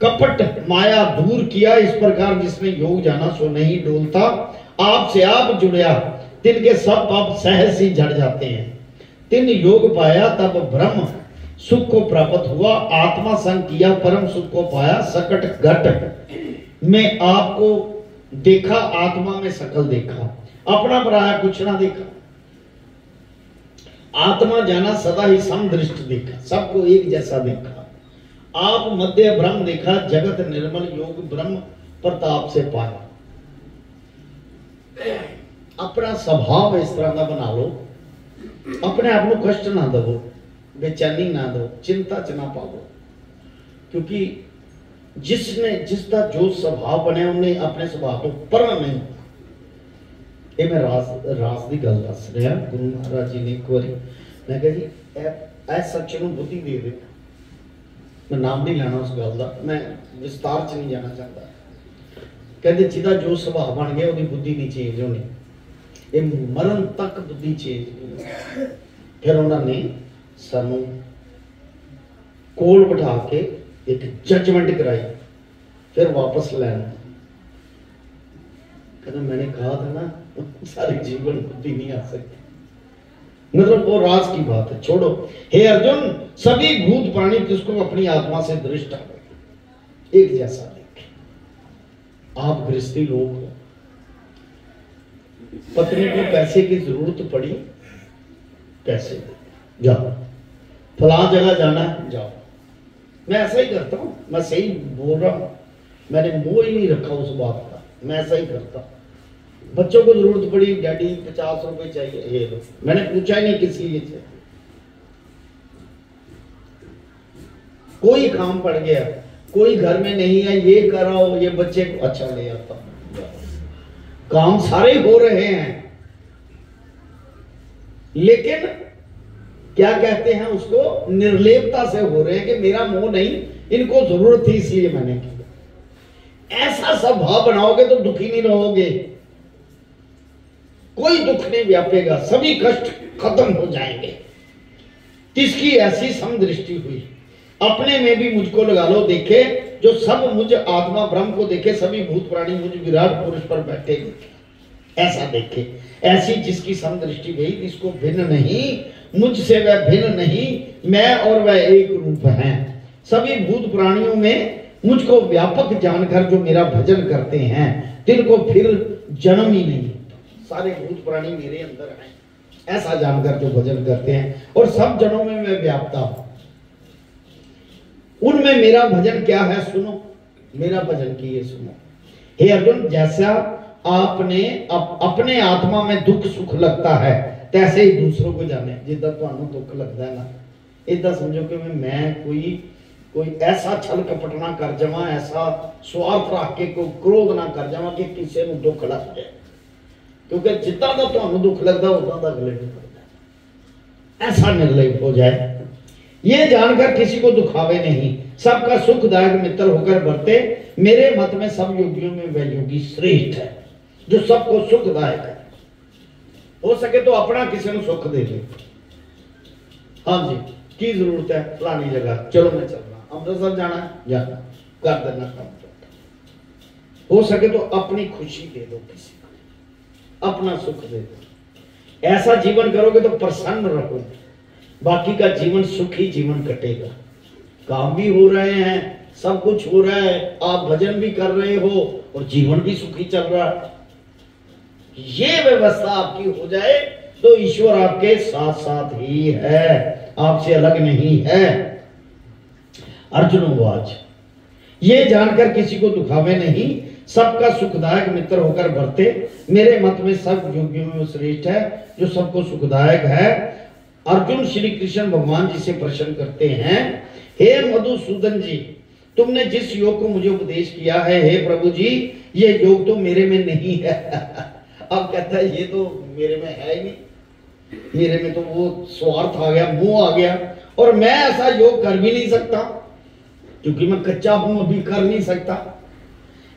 कपट माया दूर किया, इस प्रकार जिसने योग जाना सो नहीं डोलता। आपसे आप जुड़या तिनके सब पाप सहज ही झड़ जाते हैं। तिन योग पाया तब ब्रह्म सुख को प्राप्त हुआ, आत्मा संग किया परम सुख को पाया। सकट घट में आपको देखा, आत्मा में सकल देखा, अपना पराया कुछ ना देखा। आत्मा जाना सदा ही समदृष्ट देखा, सबको एक जैसा देखा। आप मध्य ब्रह्म देखा, जगत निर्मल योग ब्रह्म प्रताप से पाया। अपना स्वभाव इस तरह का बना लो, अपने आप को कष्ट ना दो, बेचैनी ना दो, चिंता च ना पाओ, क्योंकि जिसका जो स्वभाव बने उन्हें अपने स्वभाव को परम नहीं। ये मैं रास की गल दस रहा। गुरु महाराज जी ने एक बार मैं कहा जी ऐ सच्चे को बुद्धि दे दे। मैं नाम नहीं लेना उस गल का, मैं विस्तार च नहीं जाना चाहता। कहते जिदा जो स्वभाव बन गया उसकी बुद्धि नहीं चेंज होनी, ये मरण तक बुद्धि चेंज नहीं। फिर उन्होंने सानू कोल बिठा के एक जजमेंट कराई, फिर वापस लेना। कहते मैंने कहा था ना सारे जीवन बुद्धि नहीं आ सकती। मतलब वो राज की बात है, छोड़ो। हे अर्जुन, सभी भूत प्राणी जिसको अपनी आत्मा से दृष्ट एक जैसा देखे। आप गृहस्थी लोग हो, पत्नी को पैसे की जरूरत पड़ी, पैसे दे, जाओ फला जगह जाना है, जाओ। मैं ऐसा ही करता हूं, मैं सही बोल रहा हूं, मैंने मोह ही नहीं रखा उस बात का, मैं ऐसा ही करता हूं। बच्चों को जरूरत पड़ी, डैडी 50 रुपए चाहिए, ये लो, मैंने पूछा ही नहीं किसी लिए से। कोई काम पड़ गया, कोई घर में नहीं है, ये कराओ, ये बच्चे को अच्छा ले आता हूं। काम सारे हो रहे हैं, लेकिन क्या कहते हैं उसको, निर्लेपता से हो रहे हैं कि मेरा मोह नहीं, इनको जरूरत थी इसलिए मैंने किया। ऐसा स्वभाव बनाओगे तो दुखी नहीं रहोगे, कोई दुख नहीं व्यापेगा, सभी कष्ट खत्म हो जाएंगे। किसकी ऐसी समदृष्टि हुई, अपने में भी मुझको लगा लो, देखे जो सब मुझ आत्मा ब्रह्म को देखे, सभी भूत प्राणी मुझ विराट पुरुष पर बैठे देखे। ऐसा देखे, ऐसी जिसकी समदृष्टि गई, इसको भिन्न नहीं, मुझसे वह भिन्न नहीं, मैं और वह एक रूप हैं। सभी भूत प्राणियों में मुझको व्यापक जानकर जो मेरा भजन करते हैं, तिनको फिर जन्म ही नहीं होता। सारे भूत प्राणी मेरे अंदर हैं, ऐसा जानकर जो भजन करते हैं, और सब जनों में मैं व्याप्ता हूं। उनमें मेरा भजन क्या है सुनो, मेरा भजन किए सुनो। हे अर्जुन, जैसा आपने अपने आत्मा में दुख सुख लगता है, तैसे ही दूसरों को जाने। जिदा तुहानू दुख लगता है ना, इदा समझो कि मैं कोई ऐसा छल कपट ना कर जावा, ऐसा स्वार्थ रख के कोई क्रोध ना कर जावा कि किसी को दुख लग जाए, क्योंकि जिदा का तुहानू दुख लगता उदा का अगले को लगता। ऐसा निर्लय हो जाए, ये जानकर किसी को दुखावे नहीं, सबका सुखदायक मित्र होकर बरते। मेरे मत में सब योगियों में वह योगी श्रेष्ठ है जो सबको सुखदायक है। हो सके तो अपना किसी को सुख दे दे। हाँ जी, की जरूरत है फलानी जगह, चलो मैं चल रहा, अमृतसर जाना है, जाना कर देना काम। हो सके तो अपनी खुशी दे दो किसी को, अपना सुख दे दो। ऐसा जीवन करोगे तो प्रसन्न रहोगे, बाकी का जीवन सुखी जीवन कटेगा। काम भी हो रहे हैं, सब कुछ हो रहा है, आप भजन भी कर रहे हो और जीवन भी सुखी चल रहा है। ये व्यवस्था आपकी हो जाए तो ईश्वर आपके साथ साथ ही है, आपसे अलग नहीं है। अर्जुनवाच, ये जानकर किसी को दुखावे नहीं, सबका सुखदायक मित्र होकर बरते। मेरे मत में सब योगियों में श्रेष्ठ है जो सबको सुखदायक है। अर्जुन श्री कृष्ण भगवान जी से प्रश्न करते हैं, हे मधुसूदन जी, तुमने जिस योग को मुझे उपदेश किया है, हे प्रभु जी, ये योग तो मेरे में नहीं है। अब कहता है ये तो मेरे में है ही नहीं, मेरे में तो वो स्वार्थ आ गया, मोह आ गया, और मैं ऐसा योग कर भी नहीं सकता क्योंकि मैं कच्चा हूं, अभी कर नहीं सकता।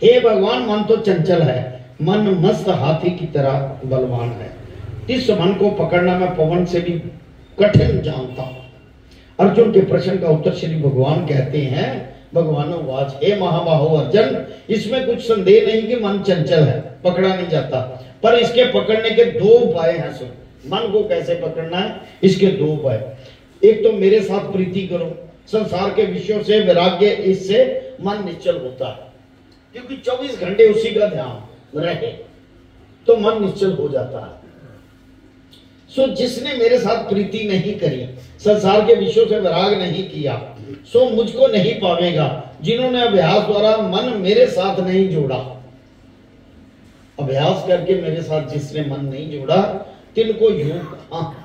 हे भगवान, मन तो चंचल है, मन मस्त हाथी की तरह बलवान है, इस मन को पकड़ना मैं पवन से भी कठिन जानता हूं। अर्जुन के प्रश्न का उत्तर श्री भगवान कहते हैं, भगवान वाच हे महाबाहो अर्जुन, इसमें कुछ संदेह नहीं कि मन चंचल है, पकड़ा नहीं जाता, पर इसके पकड़ने के दो उपाय हैं। सुन, मन को कैसे पकड़ना है, इसके दो उपाय। एक तो मेरे साथ प्रीति करो, संसार के विषयों से वैराग्य, इससे मन निश्चल होता है, क्योंकि 24 घंटे उसी का ध्यान रहे तो मन निश्चल हो जाता है। सो जिसने मेरे साथ प्रीति नहीं करी, संसार के विषयों से वैराग नहीं किया, सो मुझको नहीं पावेगा। जिन्होंने अभ्यास द्वारा मन मेरे साथ नहीं जोड़ा, अभ्यास करके मेरे साथ जिसने मन नहीं जोड़ा, तिनको योग,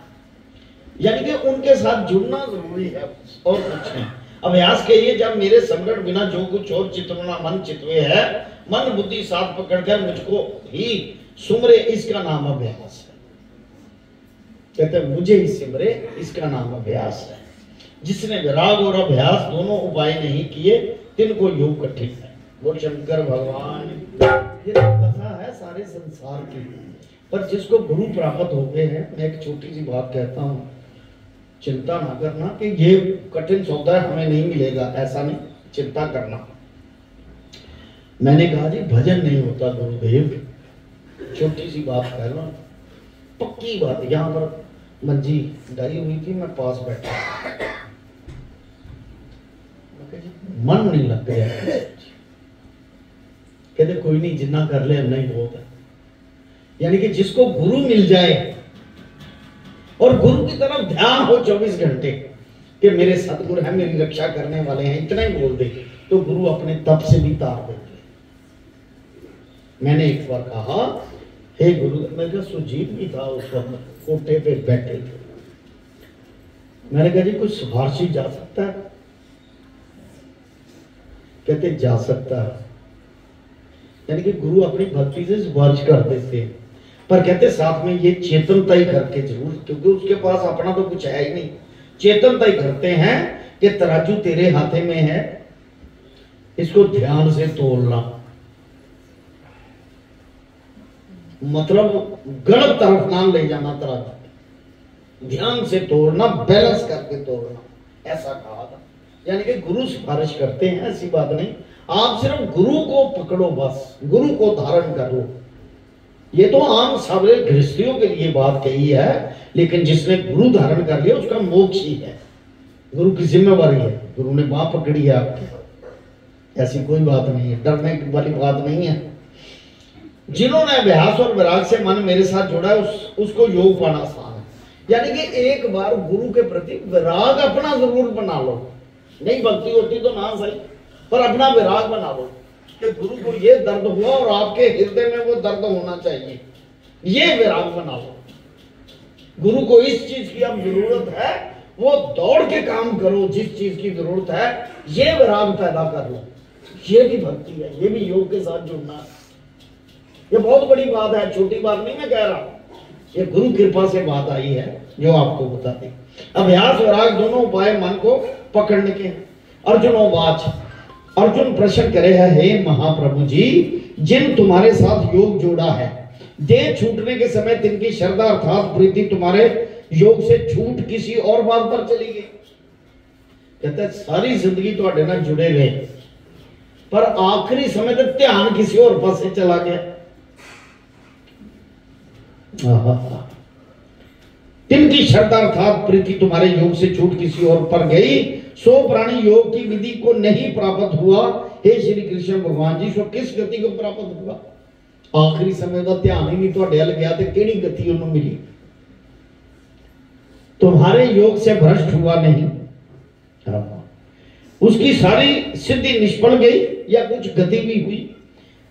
यानी कि उनके साथ जुड़ना जरूरी है और कुछ नहीं। अभ्यास के लिए जब मेरे संकट बिना जो कुछ और चितवना मन चितवे है, मन बुद्धि साथ पकड़कर मुझको ही सुमरे, इसका नाम अभ्यास है। कहते मुझे ही सिमरे, इसका नाम अभ्यास है। जिसने विराग और अभ्यास दोनों उपाय नहीं किए, तिनको योग कठिन है। वो शंकर भगवान, ये तो कथा है सारे संसार की, पर जिसको गुरु प्राप्त हो गए हैं, मैं एक छोटी सी बात कहता हूँ, चिंता ना करना कि ये कठिन सौदा है, हमें नहीं मिलेगा, ऐसा नहीं चिंता करना। मैंने कहा जी भजन नहीं होता गुरुदेव, छोटी सी बात कह लो, पक्की बात। यहाँ पर मंजी डाली हुई थी, मैं पास बैठा, मन नहीं लग गया। कहते कोई नहीं, जितना कर ले हमने ही बहुत है। यानी कि जिसको गुरु मिल जाए और गुरु की तरफ ध्यान हो 24 घंटे कि मेरे सतगुरु हैं, मेरी रक्षा करने वाले हैं, इतना ही बोल दे तो गुरु अपने तप से भी तार देंगे। मैंने एक बार कहा, हे गुरु, मैं कहा सुजीत भी था उस वक्त, कोटे पे बैठे थे। मैंने कहा जी कुछ सिफारशी जा सकता है? कहते जा सकता है। यानी कि गुरु अपनी भक्ति से सिफारिश कर देते हैं, पर कहते साथ में ये चेतनता ही करके जरूर, क्योंकि उसके पास अपना तो कुछ है ही नहीं। चेतनता ही करते हैं कि तराजू तेरे हाथे में है, इसको ध्यान से तोलना, मतलब गलत तरफ ना ले जाना, तराजू ध्यान से तोड़ना, बैलेंस करके तोड़ना, ऐसा कहा था। यानी कि गुरु सिफारिश करते हैं, ऐसी बात नहीं। आप सिर्फ गुरु को पकड़ो, बस गुरु को धारण करो। ये तो आम सारे गृहस्थियों के लिए बात कही है, लेकिन जिसने गुरु धारण कर लिया उसका मोक्ष ही है। गुरु की जिम्मेवारी है, गुरु ने बांह पकड़ी है आपकी, ऐसी कोई बात नहीं है, डरने वाली बात नहीं है। जिन्होंने अभ्यास और विराग से मन मेरे साथ जोड़ा है, उसको योग पाना आसान है। यानी कि एक बार गुरु के प्रति विराग अपना जरूर बना लो, नहीं भक्ति होती तो ना सही, पर अपना विराग बना लो कि गुरु को ये दर्द हुआ और आपके हृदय में वो दर्द होना चाहिए, ये विराग बना लो। गुरु को इस चीज की अब जरूरत है, वो दौड़ के काम करो, जिस चीज की जरूरत है ये विराग पैदा कर लो। ये भी भक्ति है, ये भी योग के साथ जुड़ना है। ये बहुत बड़ी बात है, छोटी बात नहीं मैं कह रहा, ये गुरु कृपा से बात आई है जो आपको बता दी। अभ्यास विराग दोनों उपाय मन को पकड़ने के। अर्जुन वाच, अर्जुन प्रश्न करे है, हे महाप्रभु जी, जिन तुम्हारे साथ योग जोड़ा है, देह छूटने के समय तिनकी श्रद्धा अर्थात प्रीति तुम्हारे योग से छूट किसी और बात पर चली गई। कहते हैं सारी जिंदगी ਤੁਹਾਡੇ ਨਾਲ जुड़े रहे, पर आखिरी समय तक ध्यान किसी और पासे चला गया। तिनकी श्रद्धा अर्थात प्रीति तुम्हारे योग से छूट किसी और पर गई, सो प्राणी योग की विधि को नहीं प्राप्त हुआ। हे श्री कृष्ण भगवान जी, सो किस गति को प्राप्त हुआ? आखिरी समय का ध्यान ही नहीं ਤੁਹਾਡੇ ਵੱਲ ਗਿਆ ਤੇ ਕਿਹੜੀ गति ਉਹਨੂੰ मिली? तुम्हारे योग से भ्रष्ट हुआ नहीं, उसकी सारी सिद्धि निष्फल गई या कुछ गति भी हुई।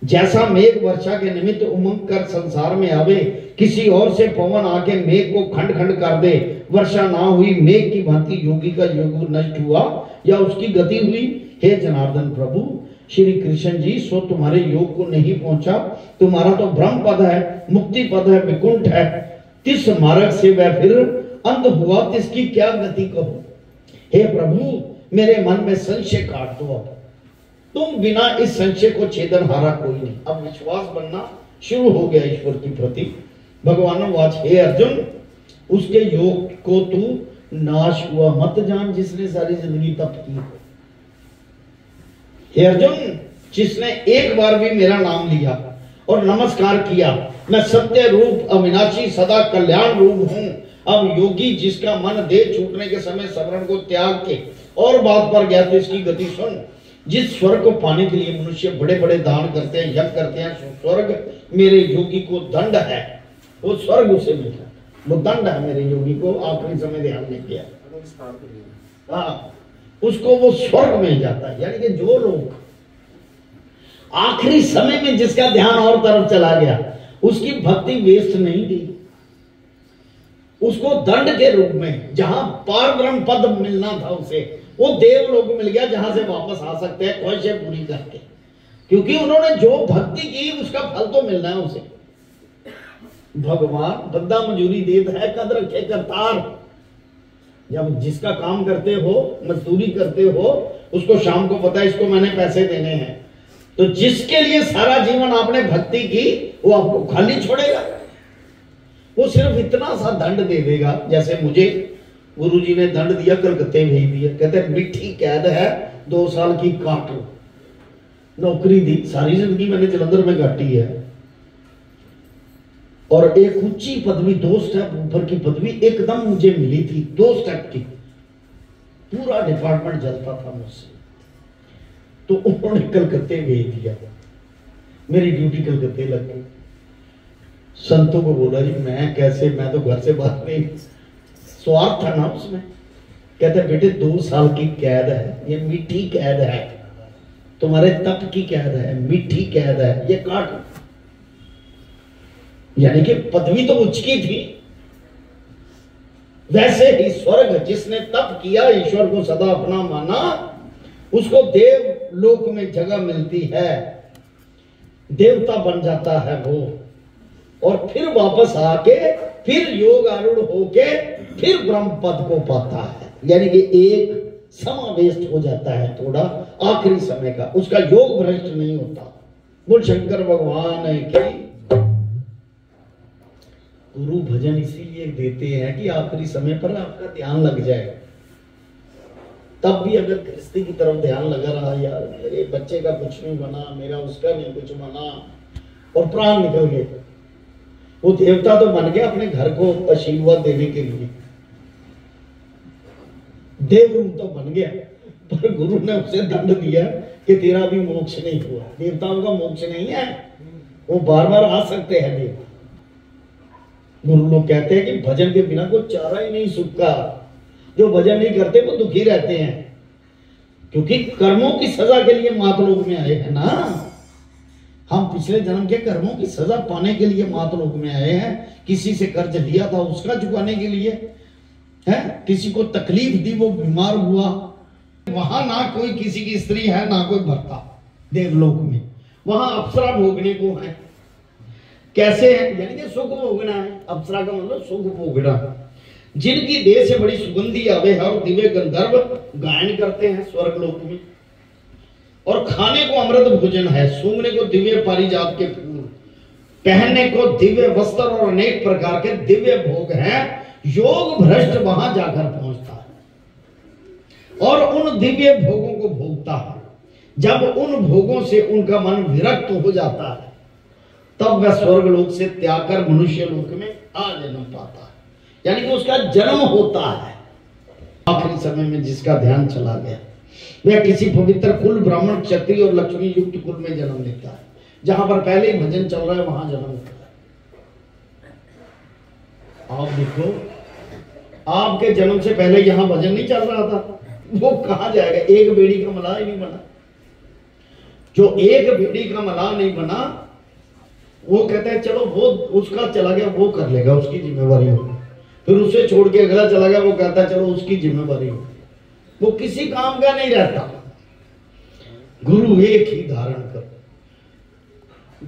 जैसा मेघ वर्षा के निमित्त उमंग कर संसार में आवे, किसी और से पवन आके मेघ को खंड खंड कर दे, वर्षा ना हुई, मेघ की भांति योगी का योग नष्ट हुआ या उसकी गति हुई। हे जनार्दन प्रभु श्री कृष्ण जी, सो तुम्हारे योग को नहीं पहुंचा। तुम्हारा तो ब्रह्म पद है, मुक्ति पद है, विकुंठ है, तिस मार्ग से वह फिर अंत हुआ, तिसकी क्या गति कहो। हे प्रभु मेरे मन में संशय काट दो, अब तुम बिना इस संशय को छेदन हारा कोई नहीं। अब विश्वास बनना शुरू हो गया ईश्वर की प्रति। भगवान वाच, हे अर्जुन, उसके योग को तू नाश हुआ मत जान, जिसने सारी जिंदगी तप की। हे अर्जुन, जिसने एक बार भी मेरा नाम लिया और नमस्कार किया, मैं सत्य रूप अविनाशी सदा कल्याण रूप हूं। अब योगी जिसका मन देह छूटने के समय स्मरण को त्याग के और बात पर गया तो इसकी गति सुन। जिस स्वर्ग को पाने के लिए मनुष्य बड़े बड़े दान करते हैं, यज्ञ करते हैं, स्वर्ग मेरे योगी को दंड है, वो स्वर्ग उसे मिलता है, वो दंड है मेरे योगी को। आखिरी समय ध्यान नहीं किया, हाँ, उसको वो स्वर्ग मिल जाता है। यानी कि जो लोग आखिरी समय में जिसका ध्यान और तरफ चला गया, उसकी भक्ति वेस्ट नहीं गई, उसको दंड के रूप में जहां पार ब्रह्म पद मिलना था उसे, वो देवलोक मिल गया जहां से वापस आ सकते हैं ख्वाहिशें पूरी करके, क्योंकि उन्होंने जो भक्ति की उसका फल तो मिलना है उसे। भगवान बंदा मजूरी देता है, कद रखे करतार। जब जिसका काम करते हो, मजदूरी करते हो, उसको शाम को पता है इसको मैंने पैसे देने हैं, तो जिसके लिए सारा जीवन आपने भक्ति की वो आपको खाली छोड़ेगा? वो सिर्फ इतना सा दंड दे देगा। जैसे मुझे गुरुजी ने दंड दिया, कलकत्ते भेज दिया, कहते मिठी कैद है, 2 साल की काट लो। नौकरी दी, सारी जिंदगी मैंने जलंधर में काटी है, और एक ऊंची पदवी 2 स्टेप ऊपर की पदवी एकदम मुझे मिली थी, 2 स्टेप की, पूरा डिपार्टमेंट जलता था मुझसे, तो उन्होंने कलकत्ते भेज दिया, मेरी ड्यूटी कलकत्ते लग गई। संतों को बोला जी मैं कैसे, मैं तो घर से बाहर नहीं, स्वार्थ था ना उसमें। कहते बेटे 2 साल की कैद है, ये मीठी कैद है, तुम्हारे तप की कैद है, मीठी कैद है, ये काट। यानी कि पदवी तो उचकी थी। वैसे ही स्वर्ग जिसने तप किया, ईश्वर को सदा अपना माना, उसको देव लोक में जगह मिलती है, देवता बन जाता है वो, और फिर वापस आके फिर योग आरूढ़ होके फिर ब्रह्म पद को पाता है। यानी कि एक समय वेस्ट हो जाता है थोड़ा आखिरी समय का, उसका योग भ्रष्ट नहीं होता। बोल शंकर भगवान की। गुरु भजन इसीलिए देते हैं कि आखिरी समय पर आपका ध्यान लग जाए। तब भी अगर गृहस्थी की तरफ ध्यान लगा रहा, यार मेरे बच्चे का कुछ नहीं बना, मेरा उसका नहीं कुछ बना, और प्राण निकल गए, वो देवता तो बन गया अपने घर को आशीर्वाद देने के लिए, देवरूप तो बन गया, पर गुरु ने उसे दंड दिया कि तेरा भी मोक्ष नहीं हुआ। देवताओं का मोक्ष नहीं है, वो बार बार आ सकते हैं देवता। गुरु लोग कहते हैं कि भजन के बिना कोई चारा ही नहीं सुख का। जो भजन नहीं करते वो दुखी रहते हैं, क्योंकि कर्मों की सजा के लिए मातलोक में आए हैं ना। हम पिछले जन्म के कर्मों की सजा पाने के लिए मातलोक में आए हैं। किसी से कर्ज लिया था उसका चुकाने के लिए है, किसी को तकलीफ दी वो बीमार हुआ, वहां ना कोई किसी की स्त्री है ना कोई भर्ता देवलोक में, वहां अप्सरा भोगने को है। कैसे है? यानी कि सुख भोगना है। अप्सरा का मतलब सुख भोगना। जिनकी देह से बड़ी सुगंधी आवे है और दिव्य गंधर्व गायन करते हैं स्वर्गलोक में, और खाने को अमृत भोजन है, सूंघने को दिव्य पारिजात के फूल, पहनने को दिव्य वस्त्र और अनेक प्रकार के दिव्य भोग हैं। योग भ्रष्ट वहां जाकर पहुंचता है और उन दिव्य भोगों को भोगता है। जब उन भोगों से उनका मन विरक्त हो जाता है, तब वह स्वर्गलोक से त्याग कर मनुष्य लोक में आ जन्म पाता है। यानी कि उसका जन्म होता है। आखिरी समय में जिसका ध्यान चला गया, वह किसी पवित्र कुल, ब्राह्मण, क्षत्रिय और लक्ष्मी युक्त कुल में जन्म लेता है। जहां पर पहले ही भजन चल रहा है वहां जन्म होता है। आप देखो, आपके जन्म से पहले यहां भजन नहीं चल रहा था, वो कहां जाएगा? एक बेड़ी का मलाह ही नहीं बना। जो एक बेड़ी का मलाह नहीं बना, वो कहते हैं चलो वो उसका चला गया, वो कर लेगा, उसकी जिम्मेवारी होगी। फिर उसे छोड़ के अगला चला गया, वो कहता है चलो उसकी जिम्मेवारी होगी। वो किसी काम का नहीं रहता। गुरु एक ही धारण कर,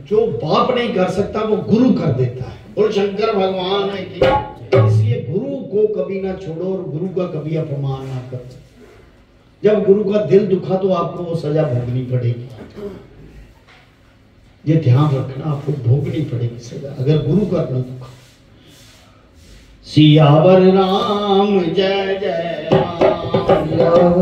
जो बाप नहीं कर सकता वो गुरु कर देता है। और शंकर भगवान है कि इसलिए गुरु को कभी ना छोड़ो और गुरु का कभी अपमान ना करो। जब गुरु का दिल दुखा तो आपको वो सजा भोगनी पड़ेगी। ये ध्यान रखना, आपको भोगनी पड़ेगी सजा अगर गुरु का न दुखा। सियावर राम जय जय राम।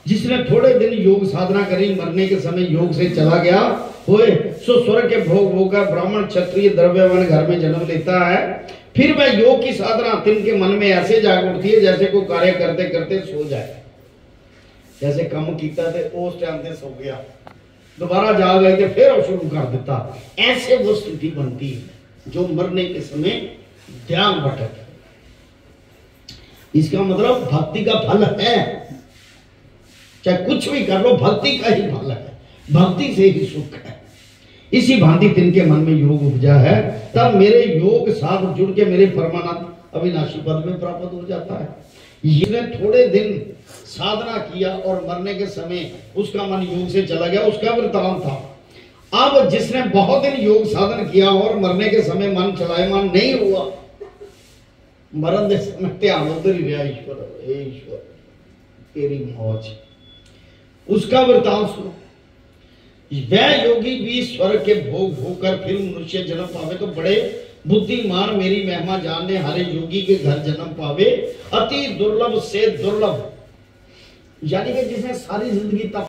जिसने थोड़े दिन योग साधना करी, मरने के समय योग से चला गया होए, सो स्वर्ग के भोग भोगकर ब्राह्मण क्षत्रिय द्रव्यवान घर में जन्म लेता है। फिर वह योग की साधना तिनके मन में ऐसे जाग उठती है जैसे कोई कार्य करते करते सो जाए, जैसे कम किया थे उस टाइम से सो गया, दोबारा जाग गए थे फिर शुरू कर देता। ऐसे वो स्थिति बनती है जो मरने के समय ध्यान भटक। इसका मतलब भक्ति का फल है, चाहे कुछ भी कर लो भक्ति का ही फल है, भक्ति से ही सुख है। इसी भांति तिनके मन में योग उपजा है, तब मेरे योग साथ जुड़ के मेरे परमानंद अविनाशी पद में प्राप्त हो जाता है। इसने थोड़े दिन साधना किया और मरने के समय उसका मन योग से चला गया, उसका वृतांत था। अब जिसने बहुत दिन योग साधन किया और मरने के समय मन चलायमान नहीं हुआ, मरण के समय ध्यान उधर ही रहा, ईश्वर हे ईश्वर तेरी मौज, उसका वृतांत सुनो। वह योगी भी स्वर्ग के भोग होकर फिर मनुष्य जन्म पावे, तो बड़े बुद्धिमान मेरी महिमा जानने हारे योगी के घर जन्म पावे। अति दुर्लभ से दुर्लभ, यानी कि जिसने सारी जिंदगी तप